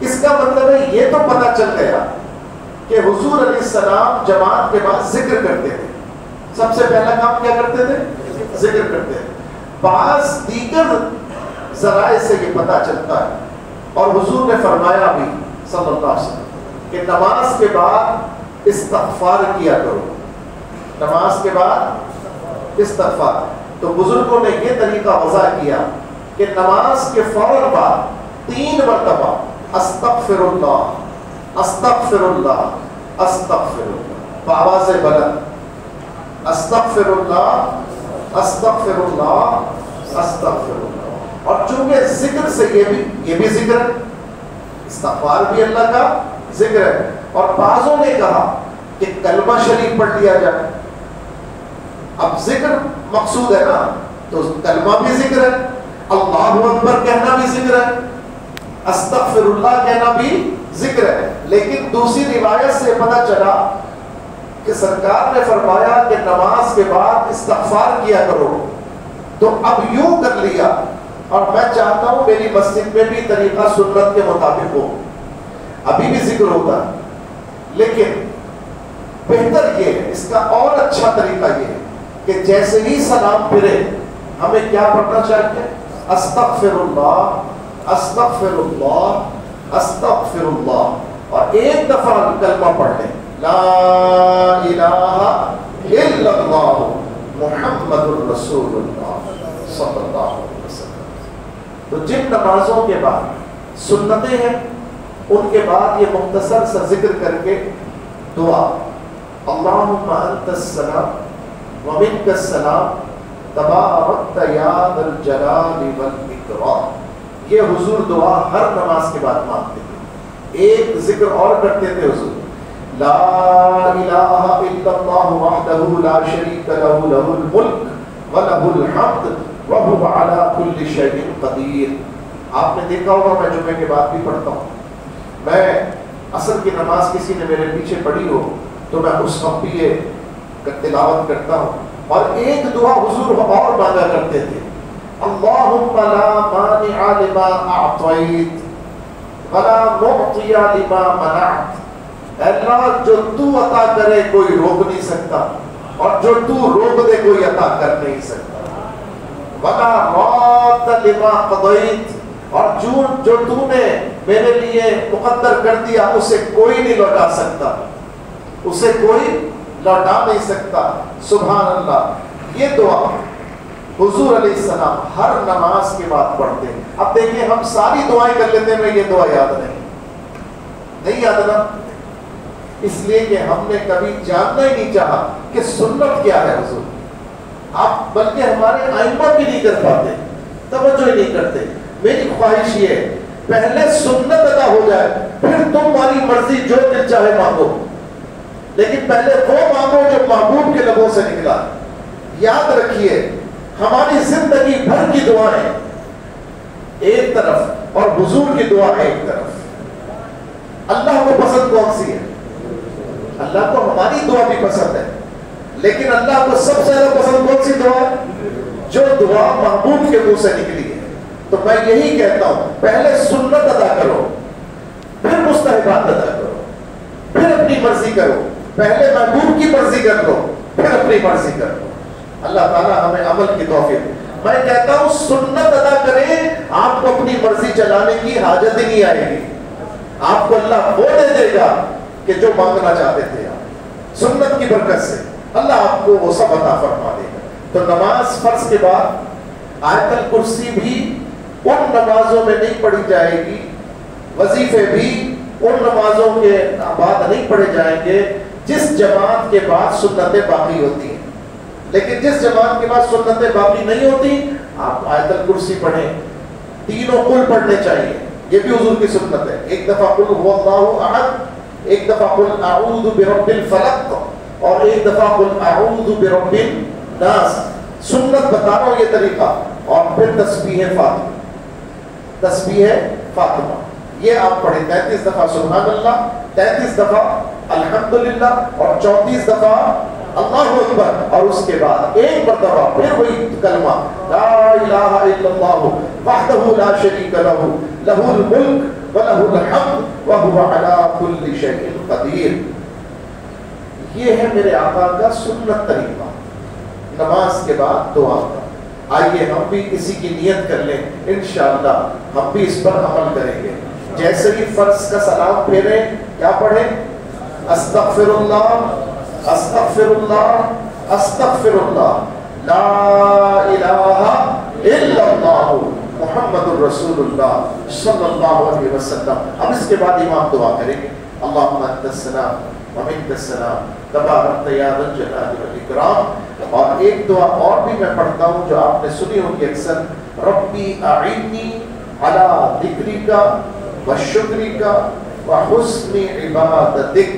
اس کا مطلب ہے یہ تو پتا چل گیا کہ حضور علیہ السلام جماعت کے بعد ذکر کرتے تھے، سب سے پہلا کام کیا کرتے تھے؟ ذکر کرتے تھے۔ بعض دیگر ذرائع سے یہ پتہ چلتا ہے. اور حضور نے فرمایا بھی صلی اللہ علیہ وسلم کہ نماز کے بعد استغفار کیا کرو. نماز کے بعد استغفار. تو بزرگوں نے یہ طریقہ وضع کیا کہ نماز کے فوراً بعد 3 مرتبہ استغفر اللہ استغفر اللہ استغفر اللہ بآواز بلند استغفر اللہ استغفر اللہ استغفر اللہ. اور چونکہ ذکر سے یہ بھی ذکر ہے, استغفار بھی اللہ کا ذکر ہے. اور بعضوں نے کہا کہ کلمہ شریف پڑھ لیا جائے. اب ذکر مقصود ہے نا, تو کلمہ بھی ذکر ہے, اللہ اکبر کہنا بھی ذکر ہے, استغفر اللہ کہنا بھی ذکر ہے. لیکن دوسری روایت سے پتہ چلا کہ سرکار نے فرمایا کہ نماز کے بعد استغفار کیا کرو. تو اب یوں کر لیا, اور میں چاہتا ہوں میری مسجد میں بھی طریقہ سنت کے مطابق ہو. ابھی بھی ذکر ہوتا ہے, لیکن بہتر یہ ہے, اس کا اور اچھا طریقہ یہ ہے کہ جیسے ہی سلام پھرے ہمیں کیا پڑھنا چاہیے؟ استغفر اللہ استغفر اللہ استغفر اللہ. اور ایک دفعہ کلمہ پڑھ لیں, لا الہ الا اللہ محمد الرسول اللہ صلی اللہ علیہ وسلم. تو جن نمازوں کے بعد سنتیں ہیں ان کے بعد یہ مختصر سا ذکر کر کے دعا, اللہم انت السلام ومنک السلام تبارکت یا ذا الجلال والاکرام. یہ حضور دعا ہر نماز کے بعد مانگتے تھے. ایک ذکر اور کرتے تھے حضور, لا الہ الا اللہ وحدہ لا شریک لہ لہ الملک ولہ الحمد وہو علی کل شیء قدیر. آپ نے دیکھا ہوگا میں جمعے کے بعد بھی پڑھتا ہوں. میں عصر کی نماز کسی نے میرے پیچھے پڑھی ہو تو میں اس وقت بھی یہ تلاوت کرتا ہوں. اور ایک دعا حضور اور مانگا کرتے تھے, اللہم لا مانع لما اعطیت ولا معطی لما منعت. اللہ جو تو عطا کرے کوئی روک نہیں سکتا, اور جو تو روک دے کوئی عطا کر نہیں سکتا. ولا راد لما قضیت, اور جو تو نے میرے لیے مقدر کر دیا اسے کوئی نہیں لوٹا سکتا, اسے کوئی لوٹا نہیں سکتا. سبحان اللہ. یہ دعا حضور علیہ السلام ہر نماز کے بعد پڑھتے ہیں. اب دیکھیں ہم ساری دعائیں کر لیتے ہیں, یہ دعا یاد نہیں یاد نا, اس لیے کہ ہم نے کبھی جاننا ہی نہیں چاہا کہ سنت کیا ہے حضور. آپ بلکہ ہمارے ائمہ بھی نہیں کر پاتے, توجہ ہی نہیں کرتے. میری خواہش یہ ہے پہلے سنت ادا ہو جائے, پھر تمہاری مرضی جو دل چاہے مانگو, لیکن پہلے وہ مانگو جو محبوب کے لبوں سے نکلا. یاد رکھیے ہماری زندگی بھر کی دعائیں ایک طرف اور حضور کی دعا ایک طرف. اللہ کو پسند کون سی ہے؟ اللہ کو ہماری دعا بھی پسند ہے, لیکن اللہ کو سب سے زیادہ پسند کون سی دعا ہے؟ جو دعا محبوب کے منہ سے نکلی ہے. تو میں یہی کہتا ہوں پہلے سنت ادا کرو, پھر مستحبات ادا کرو, پھر اپنی مرضی کرو. پہلے محبوب کی مرضی کر لو, پھر اپنی مرضی کر لو. اللہ تعالیٰ ہمیں عمل کی توفیق. میں کہتا ہوں سنت ادا کریں, آپ کو اپنی مرضی چلانے کی حاجت ہی نہیں آئے گی. آپ کو اللہ وہ دے دے گا کہ جو مانگنا چاہتے تھے آپ. سنت کی برکت سے اللہ آپ کو وہ سب عطا فرما دے گا. تو نماز فرض کے بعد آیت الکرسی بھی ان نمازوں میں نہیں پڑھی جائے گی, وظیفے بھی ان نمازوں کے بعد نہیں پڑھے جائیں گے جس جماعت کے بعد سنتیں باقی ہوتی ہیں. لیکن جس جماعت کے بعد سنتیں باقی نہیں ہوتی, آپ آیت الکرسی پڑھیں, تینوں قل پڑھنے چاہیے, یہ بھی حضور کی سنت ہے. ایک دفعہ قل هو اللہ احد, ایک دفعہ قل اعوذ برب الفلق, اور ایک دفعہ قل اعوذ برب الناس. سنت بتا رہا ہوں یہ طریقہ. اور پھر تسبیح فاطمہ, تسبیح فاطمہ یہ آپ پڑھیں 33 دفعہ سبحان اللہ, 33 دفعہ الحمدللہ, اور 34 دفعہ اللہ اکبر. اور اس کے بعد ایک مرتبہ پھر وہی کلمہ لا الہ الا اللہ وحدہ لا شریک لہ لہ الملک ولہ الحمد وہو علی کل شیء قدیر. یہ ہے میرے آقا کا سنت طریقہ نماز کے بعد دعا کا. آئیے ہم بھی اسی کی نیت کر لیں، انشاءاللہ ہم بھی اس پر عمل کریں گے. جیسے ہی فرض کا سلام پھیریں کیا پڑھیں؟ استغفر اللہ استغفر اللہ استغفر اللہ لا الہ الا اللہ محمد الرسول اللہ صلی اللہ علیہ وسلم. اب اس کے بعد امام دعا کریں گے. اللہم انت السلام ومنک السلام تبارکت یا ذا الجلال والاکرام. اور ایک دعا اور بھی میں پڑھتا ہوں جو آپ نے سنی ہوگی اکثر، ربی اعنی علی ذکرک وشکرک وحسن عبادتک.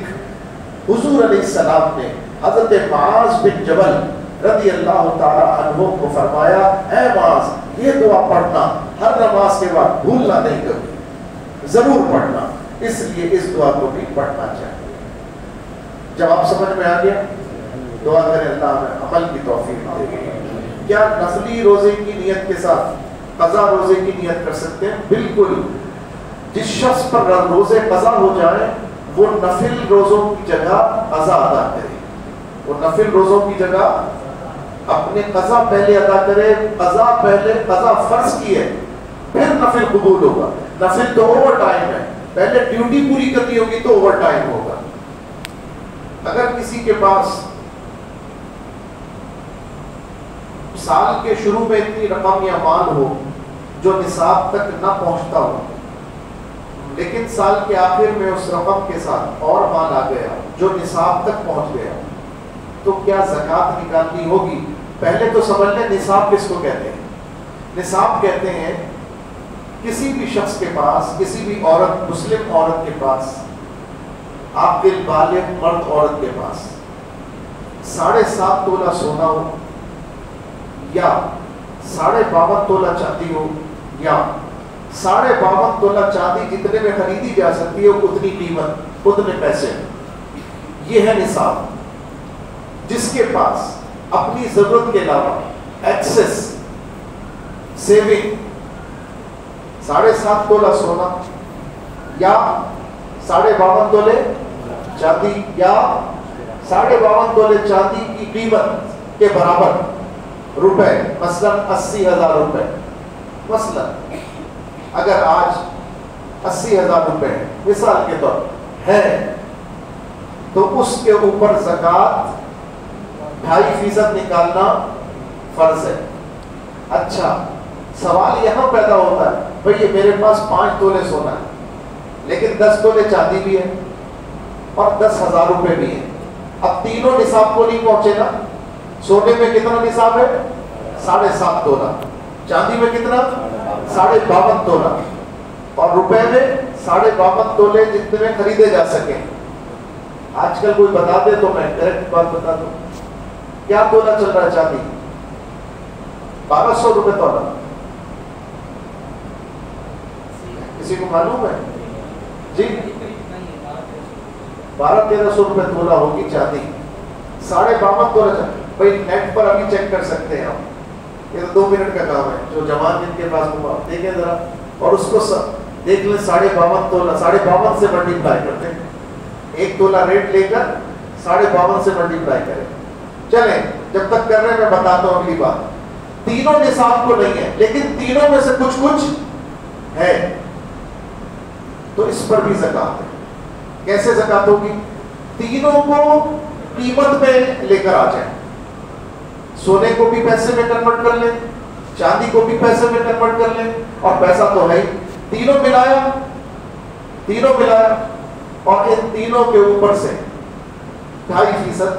حضور علیہ السلام نے حضرت معاذ بن جبل رضی اللہ تعالی عنہ کو فرمایا، اے معاذ یہ دعا پڑھنا ہر نماز کے بعد، بھولنا نہیں کبھی، ضرور پڑھنا. اس لیے اس دعا کو بھی پڑھنا چاہیے. جب آپ سمجھ میں آ گیا دعا کریں اللہ ہمیں عمل کی توفیق دے. کیا نفلی روزے کی نیت کے ساتھ قضا روزے کی نیت کر سکتے ہیں؟ بالکل. جس شخص پر روزے قضا ہو جائیں وہ نفل روزوں کی جگہ قضا ادا کرے. وہ نفل روزوں کی جگہ اپنے قضا پہلے ادا کرے. قضا پہلے، قضا فرض کی ہے پھر نفل قبول ہوگا. نفل تو اوور ٹائم ہے، پہلے ڈیوٹی پوری کرنی ہوگی تو اوور ٹائم ہوگا. اگر کسی کے پاس سال کے شروع میں اتنی رقم یا مال ہو جو نصاب تک نہ پہنچتا ہو، لیکن سال کے آخر میں اس رقم کے ساتھ اور مال آ گیا جو نصاب تک پہنچ گیا، تو کیا زکوٰۃ نکالنی ہوگی؟ پہلے تو سمجھ لیں نصاب کس کو کہتے ہیں. نصاب کہتے ہیں کسی بھی شخص کے پاس، کسی بھی عورت، مسلم عورت کے پاس، عاقل بالغ مرد عورت کے پاس 7.5 تولہ سونا ہو، یا 52.5 تولہ چاندی ہو، یا 52.5 تولہ چاندی جتنے میں خریدی جا سکتی ہے اتنی قیمت، اتنے پیسے. یہ ہے نصاب. جس کے پاس اپنی ضرورت کے علاوہ ایکسس سیونگ 7.5 تولہ سونا یا 52.5 تولے چاندی یا 52.5 تولے چاندی کی قیمت کے برابر روپے، مثلا 80,000 روپے، مثلا اگر آج 80,000 روپے مثال کے طور ہے تو اس کے اوپر زکوٰۃ 2.5% نکالنا فرض ہے. اچھا سوال یہاں پیدا ہوتا ہے، بھئی میرے پاس 5 تولے سونا ہے لیکن 10 تولے چاندی بھی ہے اور 10,000 روپے بھی ہیں. اب تینوں نصاب کو نہیں پہنچے نا. سونے میں کتنا نصاب ہے؟ 7.5 تولہ. چاندی میں کتنا؟ 52.5 تولہ. اور روپے میں 52.5 تولے جتنے میں خریدے جا سکیں. آج کل کوئی بتا دے تو میں کریکٹ بات بتا دوں. کیا تولہ چل رہا ہے چاندی؟ 1200 روپے تولہ. کسی کو معلوم ہے؟ جی 1200-1300 روپے تولہ ہوگی چاندی. 52.5 تولہ چاندی. بھائی نیٹ پر ابھی چیک کر سکتے ہیں آپ، یہ تو 2 منٹ کا کام ہے. جو جوان جن کے پاس دیکھیں ذرا اور اس کو دیکھ لیں. 52.5 تولہ 52.5 سے ملٹیپلائی کرتے ہیں. 1 تولہ ریٹ لے کر 52.5 سے ملٹیپلائی کریں. چلیں جب تک کر رہے ہیں میں بتاتا ہوں اگلی بات. تینوں نصاب کو نہیں ہے لیکن تینوں میں سے کچھ ہے تو اس پر بھی زکوٰۃ ہے. کیسے زکوٰۃ ہوگی؟ تینوں کو قیمت میں لے کر آ جائیں. سونے کو بھی پیسے میں کنورٹ کر لیں، چاندی کو بھی پیسے میں کنورٹ کر لیں، اور پیسہ تو ہے ہی. تینوں ملایا اور ان تینوں کے اوپر سے 2.5%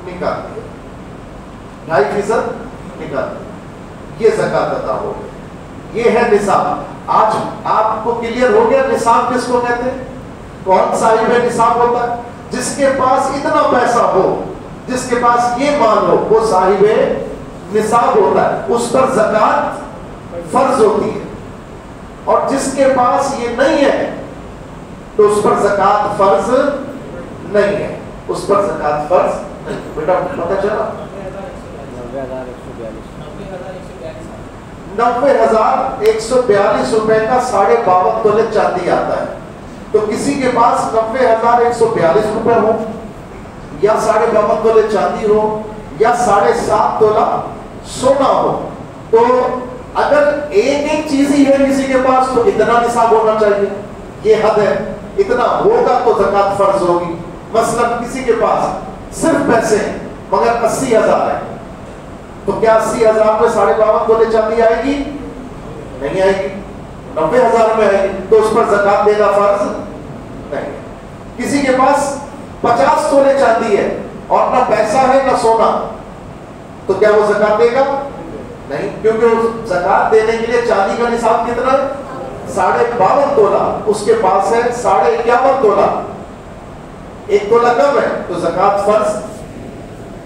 نکال دیا. 2.5% نکال دیا. یہ زکوٰۃ ادا ہو گئی. یہ ہے نصاب. آج آپ کو کلیئر ہو گیا نصاب کس کو کہتے ہیں؟ کون صاحب نصاب ہوتا ہے؟ جس کے پاس اتنا پیسہ ہو، جس کے پاس یہ مال ہو، وہ صاحب نصاب ہوتا ہے. اس پر زکوٰۃ فرض ہوتی ہے. اور جس کے پاس یہ نہیں ہے تو اس پر زکوٰۃ فرض نہیں ہے. اس پر زکوٰۃ فرض نہیں. بیٹا پتہ چلا 90,142 روپے کا 52.5 تولے چاندی آتا ہے. تو کسی کے پاس 90,142 روپے ہو یا 52.5 تولے چاندی ہو یا 7.5 تولہ سونا ہو تو اگر ایک ایک چیز ہی ہے کسی کے پاس تو اتنا نصاب ہونا چاہیے، یہ حد ہے، اتنا ہوگا تو زکوٰۃ فرض ہوگی۔ مثلا کسی کے پاس صرف پیسے ہیں مگر 80,000 ہے، تو کیا 80,000 میں 52.5 تولے چاندی آئے گی؟ نہیں آئے گی، 90,000 میں آئے گی، تو اس پر زکوٰۃ دینا فرض نہیں۔ کسی کے پاس 50 تولے چاندی ہے اور نہ پیسہ ہے نہ سونا، تو کیا وہ زکوٰۃ دے گا؟ نہیں، کیونکہ زکوٰۃ دینے کے لیے چاندی کا نصاب کتنا ہے؟ 52.5 تولہ، اس کے پاس ہے 51.5 تولہ، 1 تولہ کم ہے تو زکوٰۃ فرض،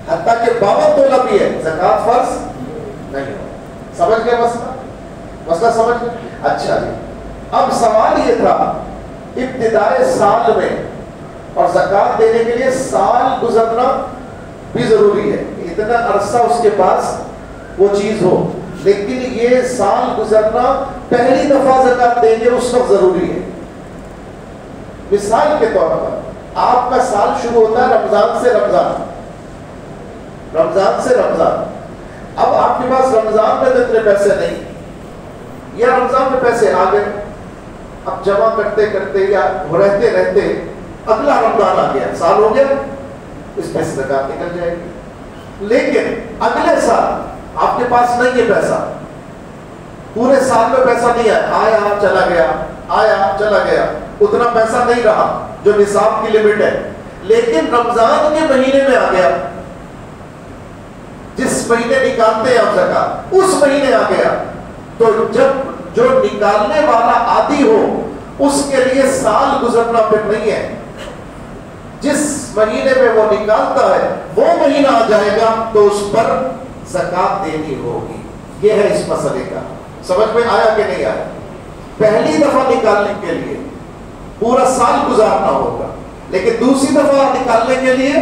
حتیٰ کہ 52 تولہ بھی ہے زکوٰۃ فرض نہیں ہے۔ سمجھ گئے مسئلہ سمجھ گئے؟ اچھا جی، اب سوال یہ تھا ابتدائے سال میں اور زکوٰۃ دینے کے لیے سال گزرنا بھی ضروری ہے، اتنا عرصہ اس کے پاس وہ چیز ہو، لیکن یہ سال گزرنا پہلی دفعہ زکوٰۃ دیں گے اس وقت ضروری ہے۔ مثال کے طور پر آپ کا سال شروع ہوتا ہے رمضان سے رمضان، رمضان سے رمضان، اب آپ کے پاس رمضان میں تو اتنے پیسے نہیں، یا رمضان میں پیسے آ گئے، اب جمع کرتے کرتے یا رہتے رہتے اگلا رمضان آ گیا، سال ہو گیا، اس میں سے زکوٰۃ نکل جائے گی۔ لیکن اگلے سال آپ کے پاس نہیں ہے پیسہ، پورے سال میں پیسہ نہیں آیا، آیا چلا گیا، آیا چلا گیا، اتنا پیسہ نہیں رہا جو نصاب کی لمٹ ہے، لیکن رمضان کے مہینے میں آ گیا، جس مہینے نکالتے ہیں آپ زکوٰۃ اس مہینے آ گیا، تو جب جو نکالنے والا عادی ہو اس کے لیے سال گزرنا پھر نہیں ہے، جس مہینے میں وہ نکالتا ہے وہ مہینہ آ جائے گا تو اس پر زکوٰۃ دینی ہوگی۔ یہ ہے اس مسئلے کا، سمجھ میں آیا کہ نہیں آیا؟ پہلی دفعہ نکالنے کے لیے پورا سال گزارنا ہوگا، لیکن دوسری دفعہ نکالنے کے لیے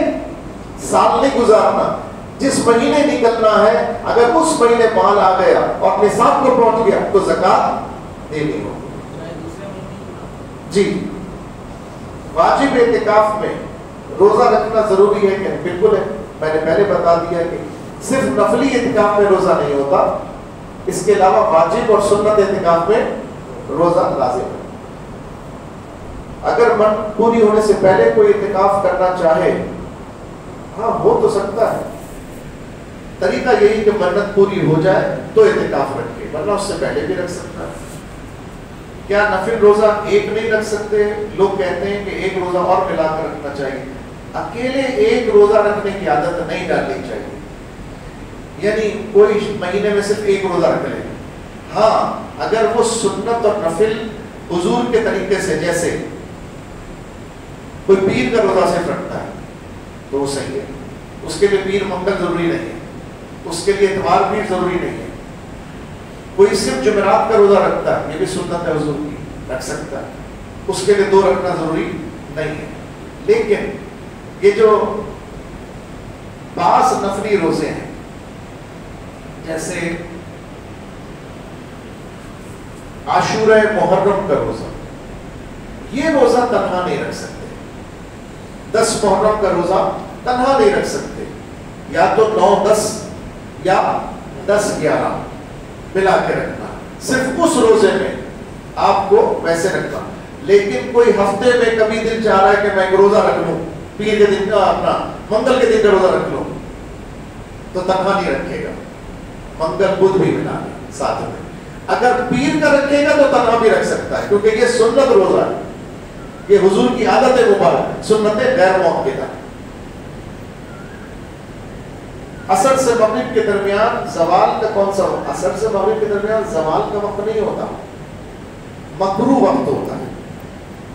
سال نہیں گزارنا، جس مہینے نکلنا ہے اگر اس مہینے مال آ گیا اور نصاب کو پہنچ گیا تو زکوٰۃ دینی ہوگی۔ جی، واجب اعتکاف میں روزہ رکھنا ضروری ہے کہ بالکل ہے، میں نے پہلے بتا دیا کہ صرف نفلی اعتکاف میں روزہ نہیں ہوتا، اس کے علاوہ واجب اور سنت اعتکاف میں روزہ لازم ہے۔ اگر من پوری ہونے سے پہلے کوئی اعتکاف کرنا چاہے، ہاں ہو تو سکتا ہے، طریقہ یہی کہ منت پوری ہو جائے تو اعتکاف رکھے، ورنہ اس سے پہلے بھی رکھ سکتا ہے۔ کیا نفل روزہ ایک نہیں رکھ سکتے؟ لوگ کہتے ہیں کہ ایک روزہ اور ملا کر رکھنا چاہیے، اکیلے ایک روزہ رکھنے کی عادت نہیں ڈالنی چاہیے، یعنی کوئی مہینے میں صرف ایک روزہ رکھ لے۔ ہاں اگر وہ سنت اور نفل حضور کے طریقے سے، جیسے کوئی پیر کا روزہ صرف رکھتا ہے تو وہ صحیح ہے، اس کے لیے پیر منگل ضروری نہیں ہے، اس کے لیے اتوار بھی ضروری نہیں ہے۔ کوئی صرف جمعرات کا روزہ رکھتا ہے، یہ بھی سنت ہے حضور کی، رکھ سکتا ہے، اس کے لیے 2 رکھنا ضروری نہیں ہے۔ لیکن یہ جو بعض نفلی روزے ہیں، جیسے عاشورہ محرم کا روزہ، یہ روزہ تنہا نہیں رکھ سکتے، 10 محرم کا روزہ تنہا نہیں رکھ سکتے، یا تو 9-10 یا 10-11 ملا کے رکھنا، صرف اس روزے میں آپ کو ویسے رکھنا۔ لیکن کوئی ہفتے میں کبھی دل چاہ رہا ہے کہ میں ایک روزہ رکھ لوں، پیر کے دن کا، اپنا منگل کے دن کا روزہ رکھ لوں، تو تنہا نہیں رکھے گا، منگل بدھ بھی ملا لے ساتھ میں۔ اگر پیر کا رکھے گا تو تنہا بھی رکھ سکتا ہے، کیونکہ یہ سنت روزہ ہے، یہ حضور کی عادت مبارک، سنت غیر موقعہ۔ عصر سے مغرب کے درمیان زوال کا کون سا وقت؟ عصر سے مغرب کے درمیان زوال کا وقت نہیں ہوتا، مکروہ وقت ہوتا ہے۔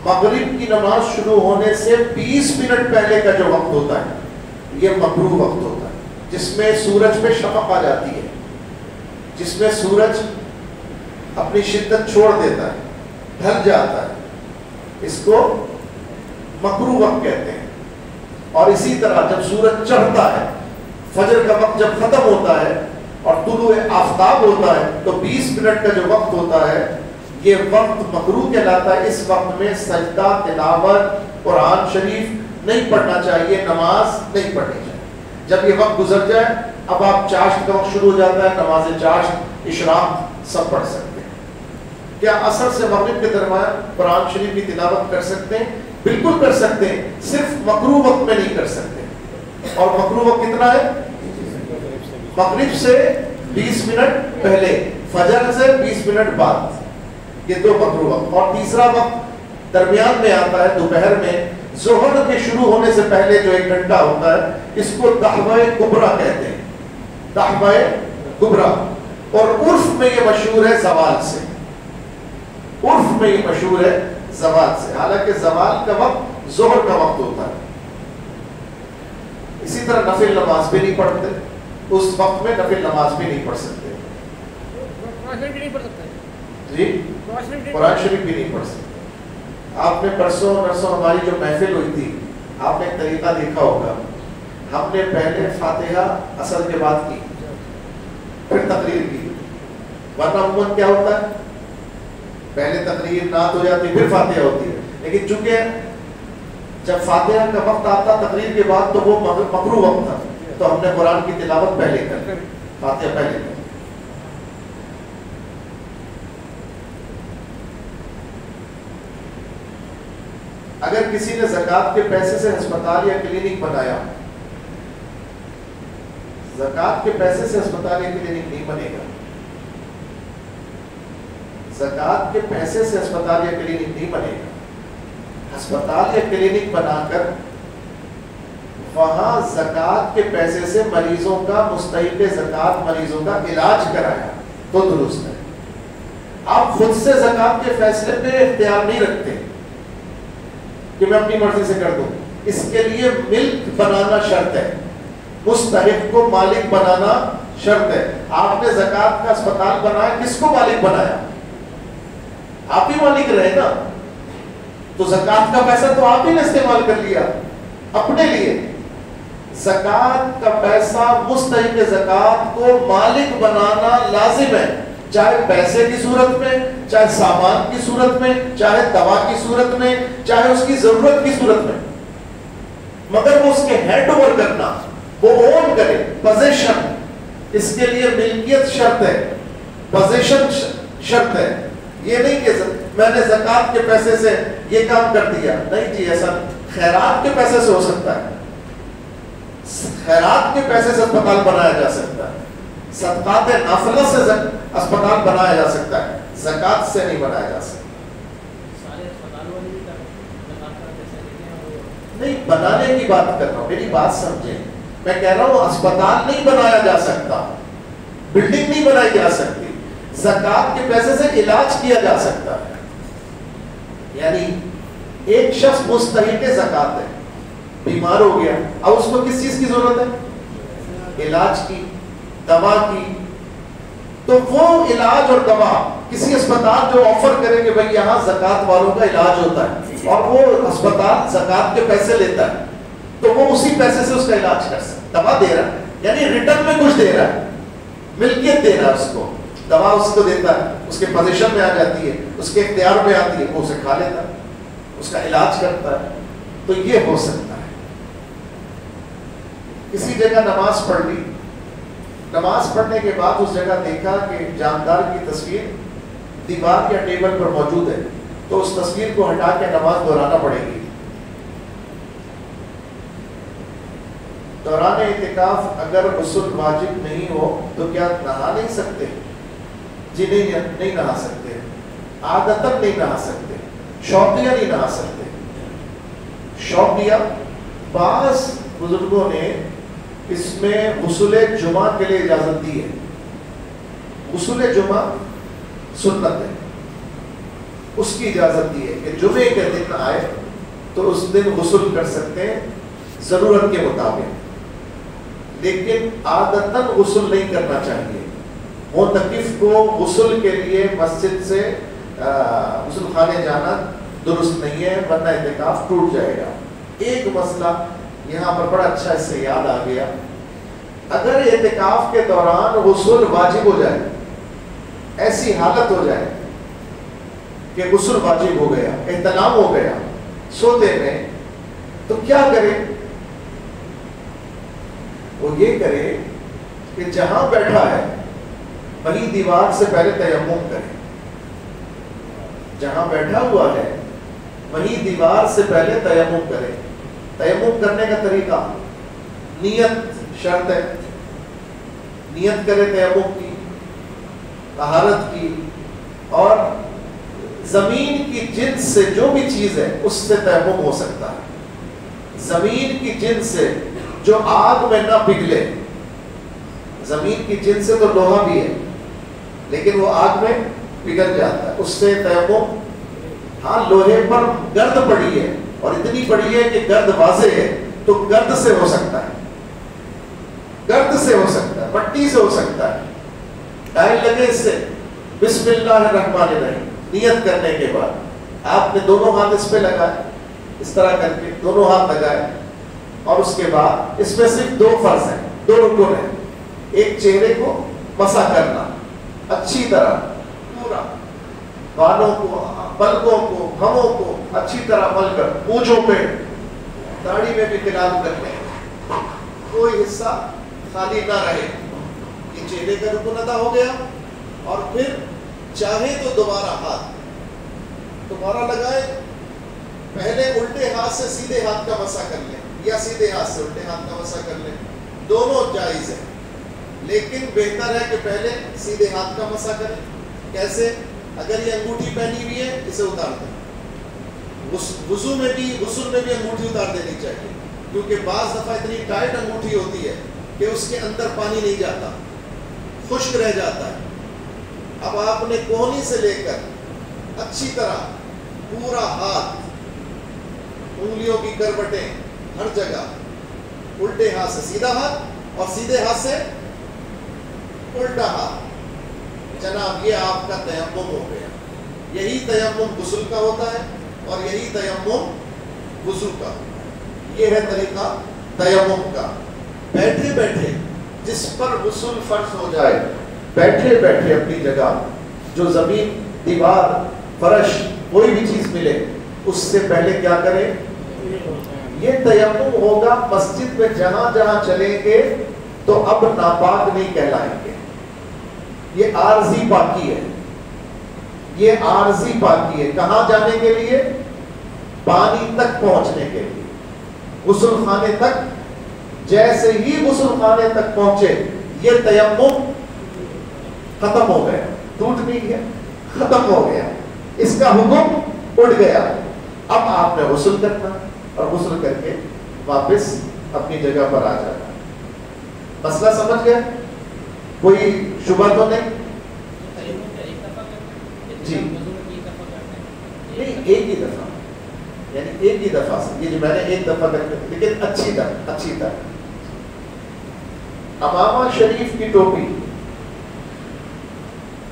مغرب کی نماز شروع ہونے سے 20 منٹ پہلے کا جو وقت ہوتا ہے یہ مکروہ وقت ہوتا ہے، جس میں سورج پہ شفق آ جاتی ہے، جس میں سورج اپنی شدت چھوڑ دیتا ہے، ڈھل جاتا ہے، اس کو مکروہ وقت کہتے ہیں۔ اور اسی طرح جب سورج چڑھتا ہے، فجر کا وقت جب ختم ہوتا ہے اور طلوع آفتاب ہوتا ہے تو 20 منٹ کا جو وقت ہوتا ہے یہ وقت مکروہ کہلاتا ہے۔ اس وقت میں سجدہ، تلاوت، قرآن شریف نہیں پڑھنا چاہیے، نماز نہیں پڑھنی چاہیے۔ جب یہ وقت گزر جائے اب آپ چاشت کا وقت شروع ہو جاتا ہے، نماز چاشت، اشراق سب پڑھ سکتے ہیں. کیا عصر سے مغرب کے درمیان قرآن شریف کی تلاوت کر سکتے ہیں؟ بالکل کر سکتے ہیں، صرف مکروہ وقت میں نہیں کر سکتے. اور مکروہ وقت کتنا ہے؟ مغرب سے 20 منٹ پہلے، فجر سے 20 منٹ بعد، یہ دو مکروہ وقت. اور تیسرا وقت درمیان میں آتا ہے دوپہر میں، ظہر کے شروع ہونے سے پہلے جو 1 گھنٹہ ہوتا ہے، اس کو دحوہ کبریٰ کہتے ہیں، دحوہ کبریٰ. اور عرف میں یہ مشہور ہے زوال سے، عرف میں یہ مشہور ہے زوال سے، حالانکہ زوال کا وقت ظہر کا وقت ہوتا ہے. اسی طرح نفل نماز بھی نہیں پڑھتے، اس وقت میں نفل نماز بھی نہیں پڑھ سکتے. جی قرآن شریف بھی نہیں پڑھ سکتے. آپ نے پرسوں ہماری جو محفل ہوئی تھی، آپ نے ایک طریقہ دیکھا ہوگا، ہم نے پہلے فاتحہ اثر کے بعد کی، پھر تقریر کی. ورنہ عموماً کیا ہوتا ہے، پہلے تقریر نعت ہو جاتی پھر فاتحہ ہوتی ہے. لیکن چونکہ جب فاتحہ کا وقت آتا تقریر کے بعد تو وہ مکروہ وقت تھا، تو ہم نے قرآن کی تلاوت پہلے کر، فاتحہ پہلے کر. اگر کسی نے زکوٰۃ کے پیسے سے ہسپتال یا کلینک بنایا، زکوٰۃ کے پیسے سے ہسپتال یا کلینک نہیں بنے گا. زکوٰۃ کے پیسے سے ہسپتال یا کلینک نہیں بنے گا. ہسپتال یا کلینک بنا کر وہاں زکوٰۃ کے پیسے سے مریضوں کا، مستحق زکوٰۃ مریضوں کا علاج کرایا تو درست ہے. آپ خود سے زکوٰۃ کے فیصلے پہ اختیار نہیں رکھتے کہ میں اپنی مرضی سے کر دوں. اس کے لیے ملک بنانا شرط ہے، مستحق کو مالک بنانا شرط ہے. آپ نے زکوٰۃ کا اسپتال بنایا، کس کو مالک بنایا؟ آپ ہی مالک رہے نا. تو زکوٰۃ کا پیسہ تو آپ ہی نے استعمال کر لیا اپنے لیے. زکوٰۃ کا پیسہ مستحق زکوٰۃ کو مالک بنانا لازم ہے، چاہے پیسے کی صورت میں، چاہے سامان کی صورت میں، چاہے دوا کی صورت میں، چاہے اس کی ضرورت کی صورت میں. مگر وہ اس کے ہینڈ اوور کرنا، وہ اون کرے، پوزیشن، اس کے لیے ملکیت شرط ہے، پوزیشن شرط ہے. یہ نہیں کہ میں نے زکوٰۃ کے پیسے سے یہ کام کر دیا. نہیں جی، ایسا خیرات کے پیسے سے ہو سکتا ہے، خیرات کے پیسے سے اسپتال بنایا جا سکتا ہے، صدقات نافلہ سے اسپتال بنایا جا سکتا ہے، زکوٰۃ سے نہیں بنایا جا سکتا. نہیں، بنانے کی بات کر رہا ہوں، میری بات سمجھیں. میں کہہ رہا ہوں اسپتال نہیں بنایا جا سکتا، بلڈنگ نہیں بنائی جا سکتی. زکوٰۃ کے پیسے سے علاج کیا جا سکتا ہے. یعنی ایک شخص مستحق زکوٰۃ ہے، بیمار ہو گیا، اب اس کو کس چیز کی ضرورت ہے؟ علاج کی، دوا کی. تو وہ علاج اور دوا کسی اسپتال جو آفر کرے کہ بھائی یہاں زکوٰۃ والوں کا علاج ہوتا ہے، اور وہ اسپتال زکوٰۃ کے پیسے لیتا ہے، تو وہ اسی پیسے سے اس کا علاج کر سکتا. دوا دے رہا ہے، یعنی ریٹرن میں کچھ دے رہا ہے، ملکیت دے رہا ہے اس کو. دوا اس کو دیتا ہے، اس کے پوزیشن میں آ جاتی ہے، اس کے اختیار میں آتی ہے، وہ اسے کھا لیتا ہے، اس کا علاج کرتا ہے. تو یہ ہو سکتا ہے. کسی جگہ نماز پڑھ لی، نماز پڑھنے کے بعد اس جگہ دیکھا کہ جاندار کی تصویر دیوار یا ٹیبل پر موجود ہے، تو اس تصویر کو ہٹا کے نماز دہرانا پڑے گی. دوران اعتکاف اگر غسل واجب نہیں ہو تو کیا نہا نہیں سکتے؟ جی نہیں نہا سکتے، عادتاً نہیں نہا سکتے، شوقیہ نہیں نہا سکتے. شوقیہ بعض بزرگوں نے اس میں غسل جمعہ کے لیے اجازت دی ہے. غسل جمعہ سنت ہے، اس کی اجازت دی ہے کہ جمعے کے دن آئے تو اس دن غسل کر سکتے ہیں ضرورت کے مطابق. لیکن عادتاً غسل نہیں کرنا چاہیے. معتکف کو غسل کے لیے مسجد سے غسل خانے جانا درست نہیں ہے، ورنہ اعتکاف ٹوٹ جائے گا. ایک مسئلہ یہاں پر بڑا اچھا اس سے یاد آ گیا. اگر اعتکاف کے دوران غسل واجب ہو جائے، ایسی حالت ہو جائے کہ غسل واجب ہو گیا، احتلام ہو گیا سوتے میں، تو کیا کرے؟ وہ یہ کرے کہ جہاں بیٹھا ہے وہی دیوار سے پہلے تیمم کرے. جہاں بیٹھا ہوا ہے وہی دیوار سے پہلے تیمم کرے. تیمم کرنے کا طریقہ نیت شرط ہے. نیت کرے تیمم کی, طہارت کی, اور زمین کی جنس سے جو بھی چیز ہے اس سے تیمم ہو سکتا ہے. زمین کی جنس سے جو آگ میں نہ پگھلے. زمین کی جنس سے تو لوہا بھی ہے لیکن وہ آگ میں پگھل جاتا ہے, اس سے تیمم. ہاں لوہے پر گرد پڑی ہے اور اتنی پڑی ہے کہ گرد واضح ہے تو گرد سے ہو سکتا ہے, گرد سے ہو سکتا ہے, مٹی سے ہو سکتا ہے. ٹائل لگے اس سے بسم اللہ الرحمن الرحیم نیت کرنے کے بعد آپ نے دونوں ہاتھ اس پہ لگائے, اس طرح کر کے دونوں ہاتھ لگائے, اور اس کے بعد اس میں صرف دو فرض ہیں, دو رکن ہیں. ایک چہرے کو مسح کرنا اچھی طرح پورا, بالوں کو, پلکوں کو, ہموں کو اچھی طرح مل کر, پونچھوں پہ, داڑھی میں بھی قلال کر لیں, کوئی حصہ خالی نہ رہے. یہ چہرے کا رکن ادا ہو گیا. اور پھر چاہے تو دوبارہ ہاتھ دوبارہ لگائے, پہلے الٹے ہاتھ سے سیدھے ہاتھ کا مسح کر لیں یا سیدھے ہاتھ سے الٹے ہاتھ کا مسح کر لیں, دونوں جائز ہے. لیکن بہتر ہے کہ پہلے سیدھے ہاتھ کا مسح کریں. کیسے؟ اگر یہ انگوٹھی پہنی ہوئی ہے اسے اتار دیں. وضو میں بھی, غسل میں بھی انگوٹھی اتار دینی چاہیے, کیونکہ بعض دفعہ اتنی ٹائٹ انگوٹھی ہوتی ہے کہ اس کے اندر پانی نہیں جاتا, خشک رہ جاتا ہے. اب آپ نے کوہنی سے لے کر اچھی طرح پورا ہاتھ, انگلیوں کی کروٹیں ہر جگہ, الٹے ہاتھ سے سیدھا ہاتھ اور سیدھے ہاتھ سے الٹا ہاتھ, جناب یہ آپ کا تیمم ہو گیا. یہی تیمم غسل کا ہوتا ہے اور یہی تیمم وضو کا. یہ ہے طریقہ تیمم کا. بیٹھے بیٹھے جس پر غسل فرض ہو جائے, بیٹھے بیٹھے اپنی جگہ جو زمین, دیوار, فرش, کوئی بھی چیز ملے اس سے پہلے کیا کریں؟ یہ تیمم ہوگا. مسجد میں جہاں جہاں چلیں گے تو اب ناپاک نہیں کہلائیں گے. یہ عارضی پاکی ہے, یہ عارضی پاکی ہے. کہاں جانے کے لیے؟ پانی تک پہنچنے کے لیے, غسل خانے تک. جیسے ہی غسل خانے تک پہنچے یہ تیمم ختم ہو گیا, ٹوٹ نہیں گیا, ختم ہو گیا, اس کا حکم اڑ گیا. اب آپ نے غسل کرنا اور غسل کر کے واپس اپنی جگہ پر آ جانا. مسئلہ سمجھ گئے؟ کوئی شبہ تو نہیں؟ جی نہیں, ایک ہی دفعہ, یعنی ایک ہی دفعہ سے. یہ جو میں نے ایک دفعہ کر کے, لیکن اچھی طرح. امامہ شریف کی ٹوپی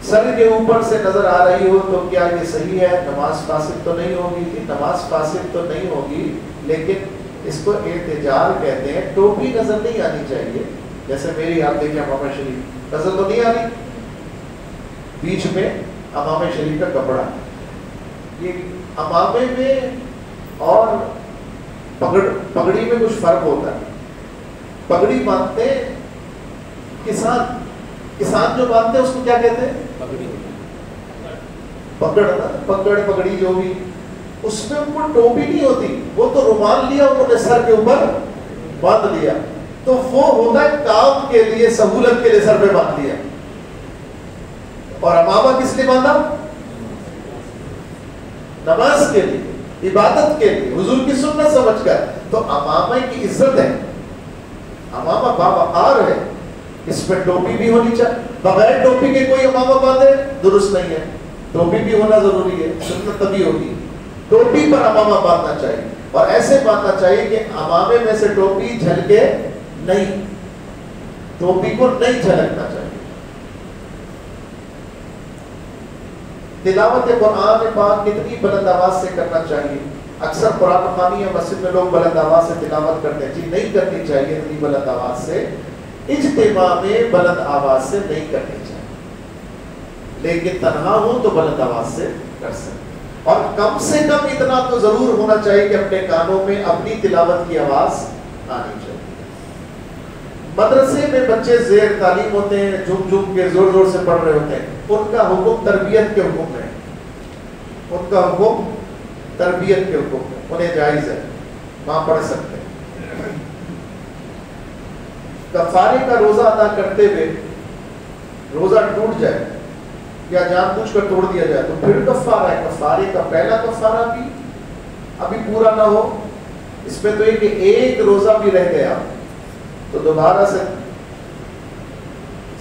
سر کے اوپر سے نظر آ رہی ہو تو کیا یہ صحیح ہے؟ نماز فاسد تو نہیں ہوگی؟ نماز فاسد تو نہیں ہوگی, لیکن اس کو احتجاج کہتے ہیں. ٹوپی نظر نہیں آنی چاہیے. جیسے میری آپ دیکھیں امامہ شریف, نظر تو نہیں آ رہی, بیچ میں امامہ شریف کا کپڑا. یہ امامے میں اور پگڑی میں کچھ فرق ہوتا ہے. پگڑی باندھتے کسان جو باندھتے ہیں اس کو کیا کہتے ہیں؟ پگڑی جو بھی, اس میں ان کو ٹوپی نہیں ہوتی, وہ تو رومال لیا انہوں نے سر کے اوپر باندھ لیا, تو وہ ہوتا ہے کام کے لیے, سہولت کے لیے سر پہ باندھ لیا. اور امامہ کس لیے باندھا؟ نماز کے لیے, عبادت کے لیے, حضور کی سنت سمجھ کر. تو امامہ کی عزت ہے, امامہ باوقار ہے, اس پہ ٹوپی بھی ہونی چاہیے. بغیر ٹوپی کے کوئی امامہ باندھے درست نہیں ہے, ٹوپی بھی ہونا ضروری ہے, سنت تبھی ہوگی. ٹوپی پر امامہ باندھنا چاہیے, اور ایسے باندھنا چاہیے کہ امامے میں سے ٹوپی جھلکے نہیں, ٹوپی کو نہیں جھلکنا چاہیے. تلاوت قرآن پاک کتنی بلند آواز سے کرنا چاہیے؟ اکثر قرآن خوانی یا مسجد میں لوگ بلند آواز سے تلاوت کرتے ہیں. جی نہیں کرنی چاہیے اتنی بلند آواز سے, اجتماع میں بلند آواز سے نہیں کرنی چاہیے, لیکن تنہا ہو تو بلند آواز سے کر سکتے. اور کم سے کم اتنا تو ضرور ہونا چاہیے کہ اپنے کانوں میں اپنی تلاوت کی آواز آنی چاہیے. مدرسے میں بچے زیر تعلیم ہوتے ہیں، جھوم جھوم کے زور زور سے پڑھ رہے ہوتے ہیں، ان کا حکم تربیت کے حکم ہے، ان کا حکم تربیت کے حکم ہے، انہیں جائز ہے، وہاں پڑھ سکتے ہیں۔ کفارے کا روزہ ادا کرتے ہوئے روزہ ٹوٹ جائے یا جان بوجھ کر توڑ دیا جائے تو پھر کفارہ ہے۔ کفارے کا پہلا کفارہ بھی ابھی پورا نہ ہو، اس میں تو یہ کہ ایک روزہ بھی رہ گیا تو دوبارہ سے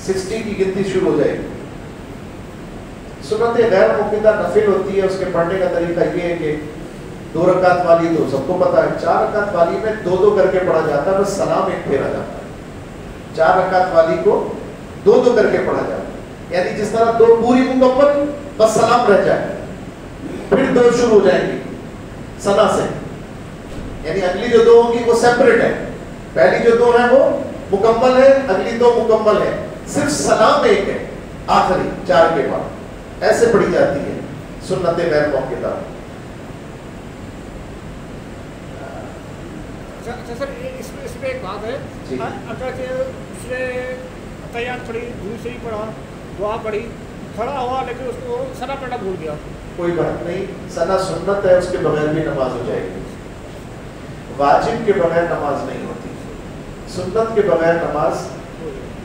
60 کی گنتی شروع ہو جائے گی۔ سنت غیر موقعہ نفل ہوتی ہے، اس کے پڑھنے کا طریقہ یہ ہے کہ 2 رکعت والی تو سب کو پتا ہے، 4 رکعت والی میں 2 کر کے پڑھا جاتا ہے، بس سلام ایک پھیرا جاتا ہے۔ 4 رکعت والی کو 2 کر کے پڑھا جاتا ہے، یعنی جس طرح 2 پوری مکمل بس سلام رہ جائے، پھر 2 شروع ہو جائیں گی سنا سے، یعنی اگلی جو 2 ہوں گی وہ سیپریٹ ہے، پہلی جو 2 ہیں وہ مکمل ہے، اگلی 2 مکمل ہے، صرف سلام ایک ہے آخری 4 کے بعد، ایسے پڑھی جاتی ہے سنت غیر موقعہ۔ سر اس میں ایک بات ہے، اگر اس نے تیار پڑھی، دوسری پڑھا، دعا پڑھی، کھڑا ہوا لیکن اس کو سنا پڑھنا بھول گیا، کوئی بات نہیں، سنا سنت ہے، اس کے بغیر بھی نماز ہو جائے گی، واجب کے بغیر نماز نہیں ہوتی، سنت کے بغیر نماز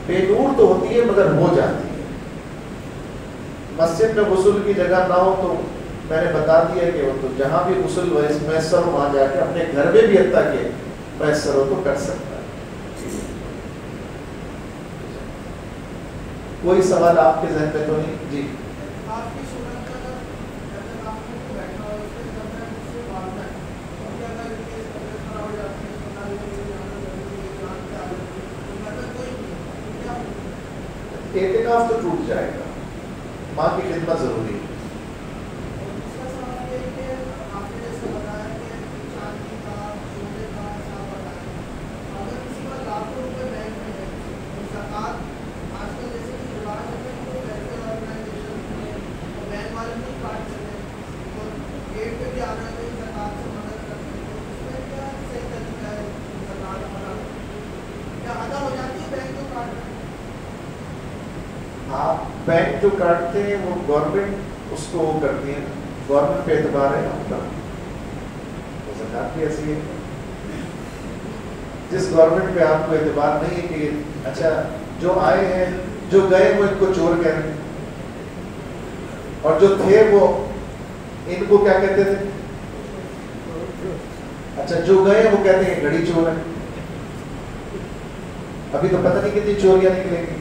بے نور تو ہوتی ہے مگر ہو جاتی ہے۔ مسجد میں غسل کی جگہ نہ ہو تو میں نے بتا دیا کہ وہ تو جہاں بھی غسل میسر ہو وہاں جا کے اپنے گھر میں بھی حتیٰ کہ میسر ہو تو کر سکتا ہے۔ کوئی سوال آپ کے ذہن میں تو نہیں؟ جی اعتکاف تو ٹوٹ جائے گا، ماں کی خدمت ضروری ہے۔ بینک جو کاٹتے ہیں وہ گورنمنٹ اس کو وہ کرتی ہے، گورنمنٹ پہ اعتبار ہے آپ کا، زکوٰۃ بھی ایسی ہے، جس گورنمنٹ پہ آپ کو اعتبار نہیں ہے کہ اچھا جو آئے ہیں جو گئے وہ ان کو چور کہہ رہے ہیں، اور جو تھے وہ ان کو کیا کہتے تھے، اچھا جو گئے وہ کہتے ہیں گھڑی چور ہے، ابھی تو پتہ نہیں کتنی چوریاں نکلیں گی۔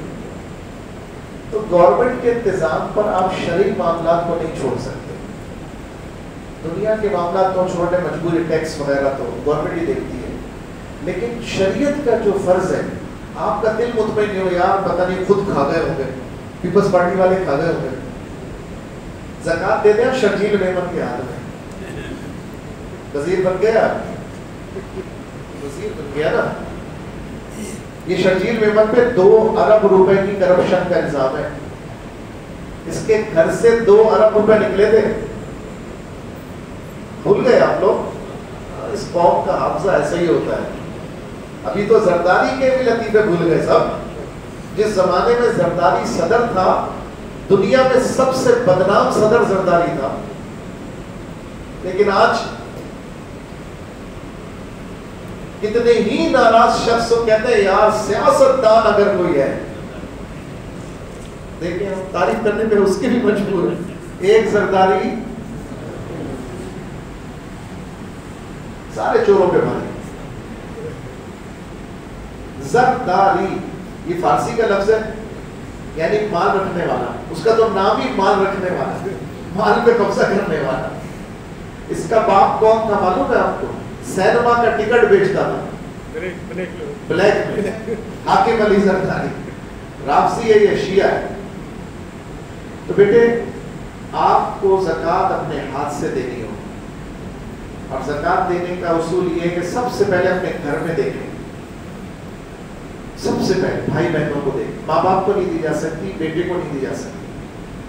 تو گورنمنٹ کے انتظام پر آپ شرعی معاملات کو نہیں چھوڑ سکتے، دنیا کے معاملات تو چھوڑنے مجبوری، ٹیکس وغیرہ تو گورنمنٹ ہی دیکھتی ہے، لیکن شریعت کا جو فرض ہے آپ کا دل مطمئن نہیں ہو یار پتہ نہیں خود کھا گئے ہوں گے، پیپلز پارٹی والے کھا گئے ہوں گے، زکوٰۃ دے دیں شرجیل میمن کے ہاتھ میں، وزیر بن گیا، وزیر بن گیا نا، یہ شرجیل میمن پہ 2 ارب روپے کی کرپشن کا الزام ہے، اس کے گھر سے 2 ارب روپے نکلے تھے، بھول گئے آپ لوگ، اس قوم کا حافظہ ایسا ہی ہوتا ہے، ابھی تو زرداری کے بھی لطیفے بھول گئے سب، جس زمانے میں زرداری صدر تھا دنیا میں سب سے بدنام صدر زرداری تھا، لیکن آج کتنے ہی ناراض شخص کہتے ہیں یار سیاست دان اگر کوئی ہے، دیکھیں ہم تعریف کرنے پہ اس کے بھی مجبور ہیں، ایک زرداری سارے چوروں پہ مارے، زرداری یہ فارسی کا لفظ ہے، یعنی مال رکھنے والا، اس کا تو نام ہی مال رکھنے والا، مال پہ قبضہ کرنے والا۔ اس کا باپ کون تھا معلوم ہے آپ کو؟ سینما کا ٹکٹ بیچتا تھا بلیک میں، حاکم علی زرداری، رافضی ہے یہ شیعہ ہے۔ تو بیٹے آپ کو زکوٰۃ اپنے ہاتھ سے دینی ہو، اور زکوٰۃ دینے کا اصول یہ ہے کہ سب سے پہلے اپنے گھر میں دیکھیں، سب سے پہلے بھائی بہنوں کو دیکھیں، ماں باپ کو نہیں دی جا سکتی، بیٹے کو نہیں دی جا سکتی،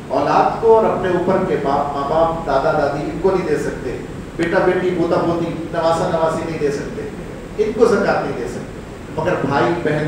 اولاد کو اور اپنے اوپر کے باپ ماں باپ دادا دادی ان کو نہیں دے سکتے، بیٹا بیٹی پوتا پوتی نواسا نواسی نہیں دے سکتے، ان کو زکوٰۃ نہیں دے سکتے، مگر بھائی بہن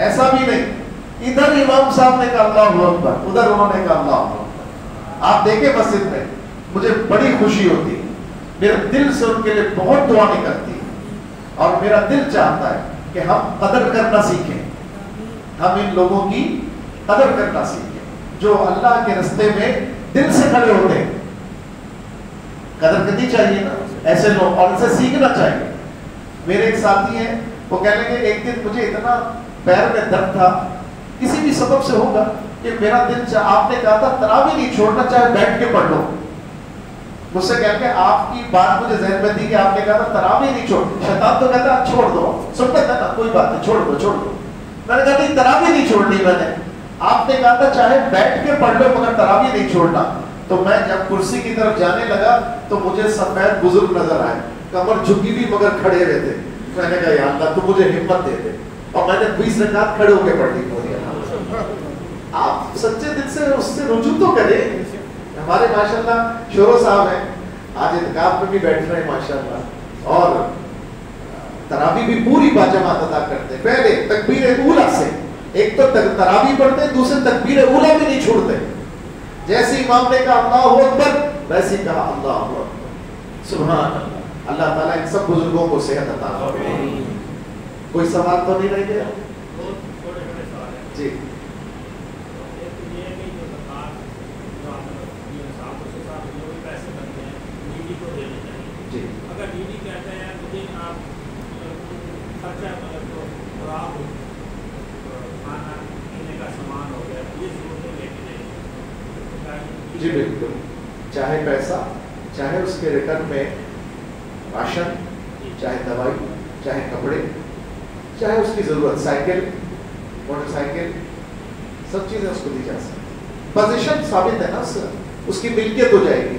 ایسا بھی نہیں. ادھر امام صاحب نے کہا اللہ اکبر, ادھر انہوں نے کہا اللہ اکبر. آپ دیکھیں مسجد میں مجھے بڑی خوشی ہوتی ہے, میرا دل سے ان کے لیے بہت دعا نکلتی ہے, اور میرا دل چاہتا ہے کہ ہم قدر کرنا سیکھیں, ہم ان لوگوں کی قدر کرنا سیکھیں جو اللہ کے راستے میں دل سے کھڑے ہوتے ہیں. قدر کرنی چاہیے نا ایسے لوگ, اور ان سے سیکھنا چاہیے. میرے ایک ساتھی ہیں, وہ کہہ لیں گے ایک دن مجھے اتنا پیر میں درد تھا, کسی بھی سبب سے ہوگا کہ میرا دل آپ نے کہا تھا تراویح نہیں چھوڑنا, چاہے بیٹھ کے پڑھ لو. مجھ سے کہہ کے آپ کی بات مجھے ذہن میں تھی کہ آپ نے کہا تھا تراویح نہیں چھوڑ. شیطان تو کہتا ہے چھوڑ دو, سنت ہے نا کوئی بات نہیں, چھوڑ دو چھوڑ دو. میں نے کہا نہیں تراویح نہیں چھوڑنی میں نے, آپ نے کہا تھا چاہے بیٹھ کے پڑھ لو مگر تراویح نہیں چھوڑنا. تو میں جب کرسی کی طرف جانے لگا تو مجھے سفید بزرگ نظر آئے, کمر جھکی ہوئی مگر کھڑے ہوئے تھے. میں نے کہا یا اللہ تو مجھے ہمت دے دے, اور میں نے 20 رکعت کھڑے ہو کے پڑھ لی پوری. آپ سچے دل سے اس سے رجوع تو کریں. ہمارے ماشاءاللہ شورو صاحب ہیں, آج اعتکاف میں بھی بیٹھ رہے ہیں ماشاءاللہ, اور تراویح بھی پوری باجماعت ادا کرتے ہیں. پہلے تکبیر اولیٰ سے, ایک تو تراویح پڑھتے ہیں, دوسرے تکبیر اولیٰ بھی نہیں چھوڑتے. جیسے امام نے کہا اللہ اکبر ویسے ہی کہا اللہ اکبر. سبحان اللہ. اللہ تعالیٰ ان سب بزرگوں کو صحت عطا فرمائے. کوئی سوال تو نہیں رہ گیا؟ جی جی اگر ڈیڈی کہتے ہیں مجھے آپ خرچہ خوراک کھانا پینے کا سامان ہو گیا, یہ ضرورتیں لے کے جائیں. جی بالکل, چاہے پیسہ, چاہے اس کے ریٹرن میں راشن, چاہے دوائی, چاہے کپڑے, چاہے اس کی ضرورت سائیکل, موٹر سائیکل, سب چیزیں اس کو دی جا سکتی. پوزیشن ثابت ہے نا, اس کی ملکیت ہو جائے گی.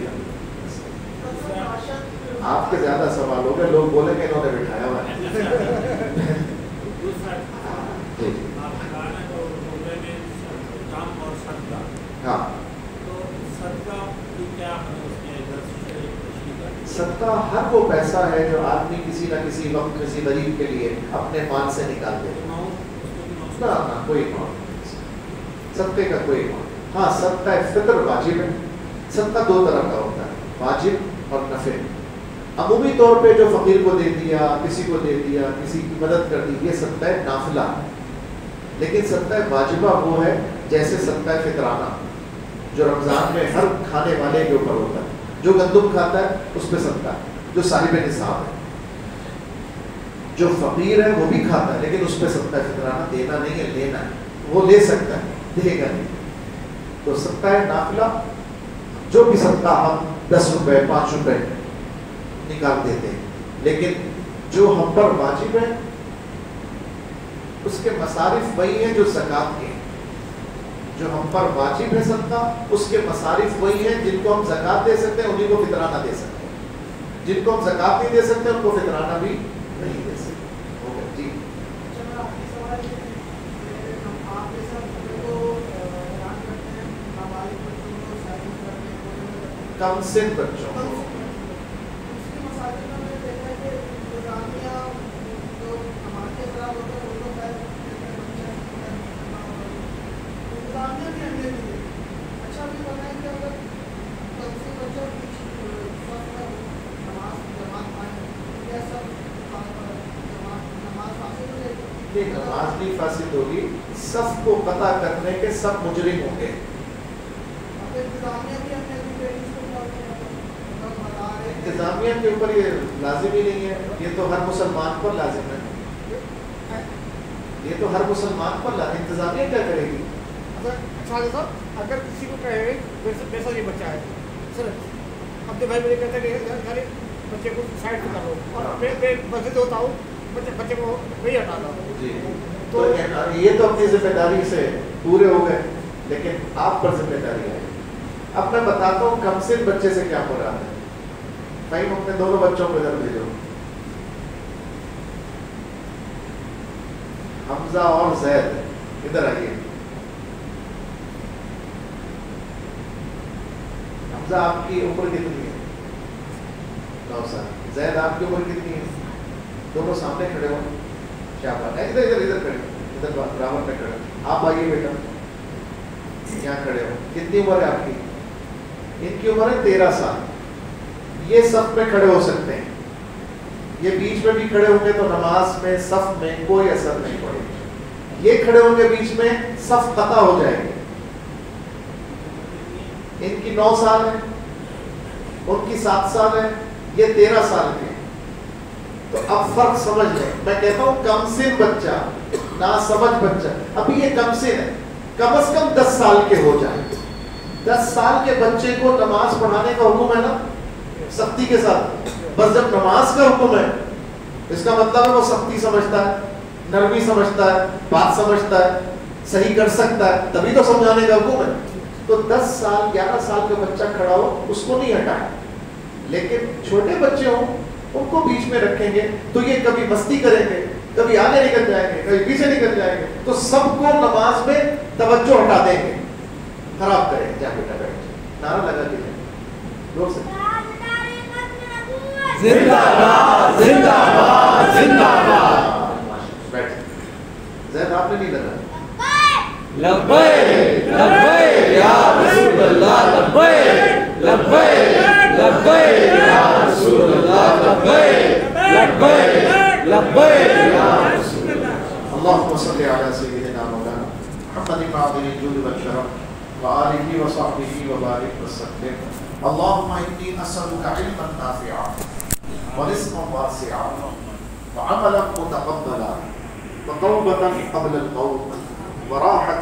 آپ کے زیادہ سوال ہو گئے, لوگ بولیں کہ انہوں نے بٹھایا ہوا ہے. ہاں صدقہ ہر وہ پیسہ ہے جو آدمی کسی نہ کسی وقت کسی غریب کے لیے اپنے مال سے نکال دے. نہ کوئی اماؤنٹ, صدقے کا کوئی اماؤنٹ. ہاں صدقہ فطر واجب ہے. صدقہ دو طرح کا ہوتا ہے, واجب اور نفل. عمومی طور پہ جو فقیر کو دے دیا, کسی کو دے دیا, کسی کی مدد کر دی, یہ صدقہ نافلہ ہے. لیکن صدقہ واجبہ وہ ہے جیسے صدقہ فطرانہ جو رمضان میں ہر کھانے والے کے اوپر ہوتا ہے. جو گندم کھاتا ہے اس پہ صدقہ ہے, جو صاحب نصاب ہے. جو فقیر ہے وہ بھی کھاتا ہے لیکن اس پہ صدقہ فطرانہ دینا نہیں ہے, لینا ہے. وہ لے سکتا ہے, دے گا نہیں. تو صدقہ نافلہ جو بھی صدقہ ہم 10 روپے 5 روپے نکال دیتے ہیں, لیکن جو ہم پر واجب ہے اس کے مصارف وہی ہیں جو زکوٰۃ کے ہیں. جو ہم پر واجب ہے صدقہ اس کے مصارف وہی ہیں. جن کو ہم زکوٰۃ دے سکتے ہیں انہیں کو فطرانہ دے سکتے ہیں, جن کو ہم زکوٰۃ نہیں دے سکتے ان کو فطرانہ بھی نہیں دے سکتے. جی کم سے بچوں کو نماز نہیں فاسد ہوگی, صف کو قطع کرنے کے سب مجرم ہوں گے. انتظامیہ کے اوپر یہ لازم ہی نہیں ہے, یہ تو ہر مسلمان پر لازم ہے. یہ تو ہر مسلمان پر لازم, انتظامیہ کیا کرے گی؟ اگر کسی کو کہے پیسہ یہ بچہ ہے سر, اپنے بھائی مجھے کہتا ہے کہ بچے کو سائڈ پہ کر لو, اور میں مسجد ہوتا ہوں بچے کو وہی ہٹا دو. جی تو یہ تو اپنی ذمہ داری سے پورے ہو گئے, لیکن آپ پر ذمہ داری ہے. اب میں بتاتا ہوں کم سے بچے سے کیا مراد ہے. بھائی اپنے دونوں بچوں کو ادھر بھیجو, حمزہ اور زید, ادھر آئیے. حمزہ آپ کی عمر کتنی ہے؟ 9 سال. زید آپ کی عمر کتنی ہے؟ دونوں سامنے کھڑے ہو. کیا بات ہے, ادھر ادھر ادھر کھڑے, ادھر برابر میں کھڑے. آپ آئیے بیٹا, یہاں کھڑے ہو. کتنی عمر ہے آپ کی؟ ان کی عمر ہے 13 سال. یہ صف میں کھڑے ہو سکتے ہیں, یہ بیچ میں بھی کھڑے ہوں گے تو نماز میں صف میں کوئی اثر نہیں پڑے گا. یہ کھڑے ہوں گے بیچ میں, صف قطع ہو جائے گی. ان کی 9 سال ہے, ان کی 7 سال ہے, یہ 13 سال کے. تو اب فرق سمجھ لیں. میں کہتا ہوں کم سن بچہ, نا سمجھ بچہ, ابھی یہ کم سن ہے, کم از کم 10 سال کے ہو جائیں. 10 سال کے بچے کو نماز پڑھانے کا حکم ہے نا, سختی کے ساتھ. بس جب نماز کا حکم ہے اس کا مطلب ہے وہ سختی سمجھتا ہے, نرمی سمجھتا ہے, بات سمجھتا ہے, صحیح کر سکتا ہے, تبھی تو سمجھانے کا حکم ہے. تو 10 سال 11 سال کا بچہ کھڑا ہو اس کو نہیں ہٹائیں, لیکن چھوٹے بچے ہوں ان کو بیچ میں رکھیں گے تو یہ کبھی مستی کریں گے, کبھی آگے نکل جائیں گے, کبھی پیچھے نکل جائیں گے, تو سب کو نماز میں توجہ ہٹا دیں گے, خراب کریں. جا بیٹا بیٹھ, نعرہ لگا کے زور سے زندہ باد زندہ باد زندہ باد. بیٹھ. زید آپ نے نہیں لگا. لبیک لبیک یا رسول اللہ, لبیک لبیک لبیک یا رسول اللہ, لبیک لبیک لبیک یا رسول اللہ. اللهم صل على سيدنا مولانا محمد معظم الجود والشرف وآله وصحبه وبارك وسلم. اللهم إني أسألك علما نافعا ورزقا واسعا وعملا متقبلا وتوبة قبل الموت وراحة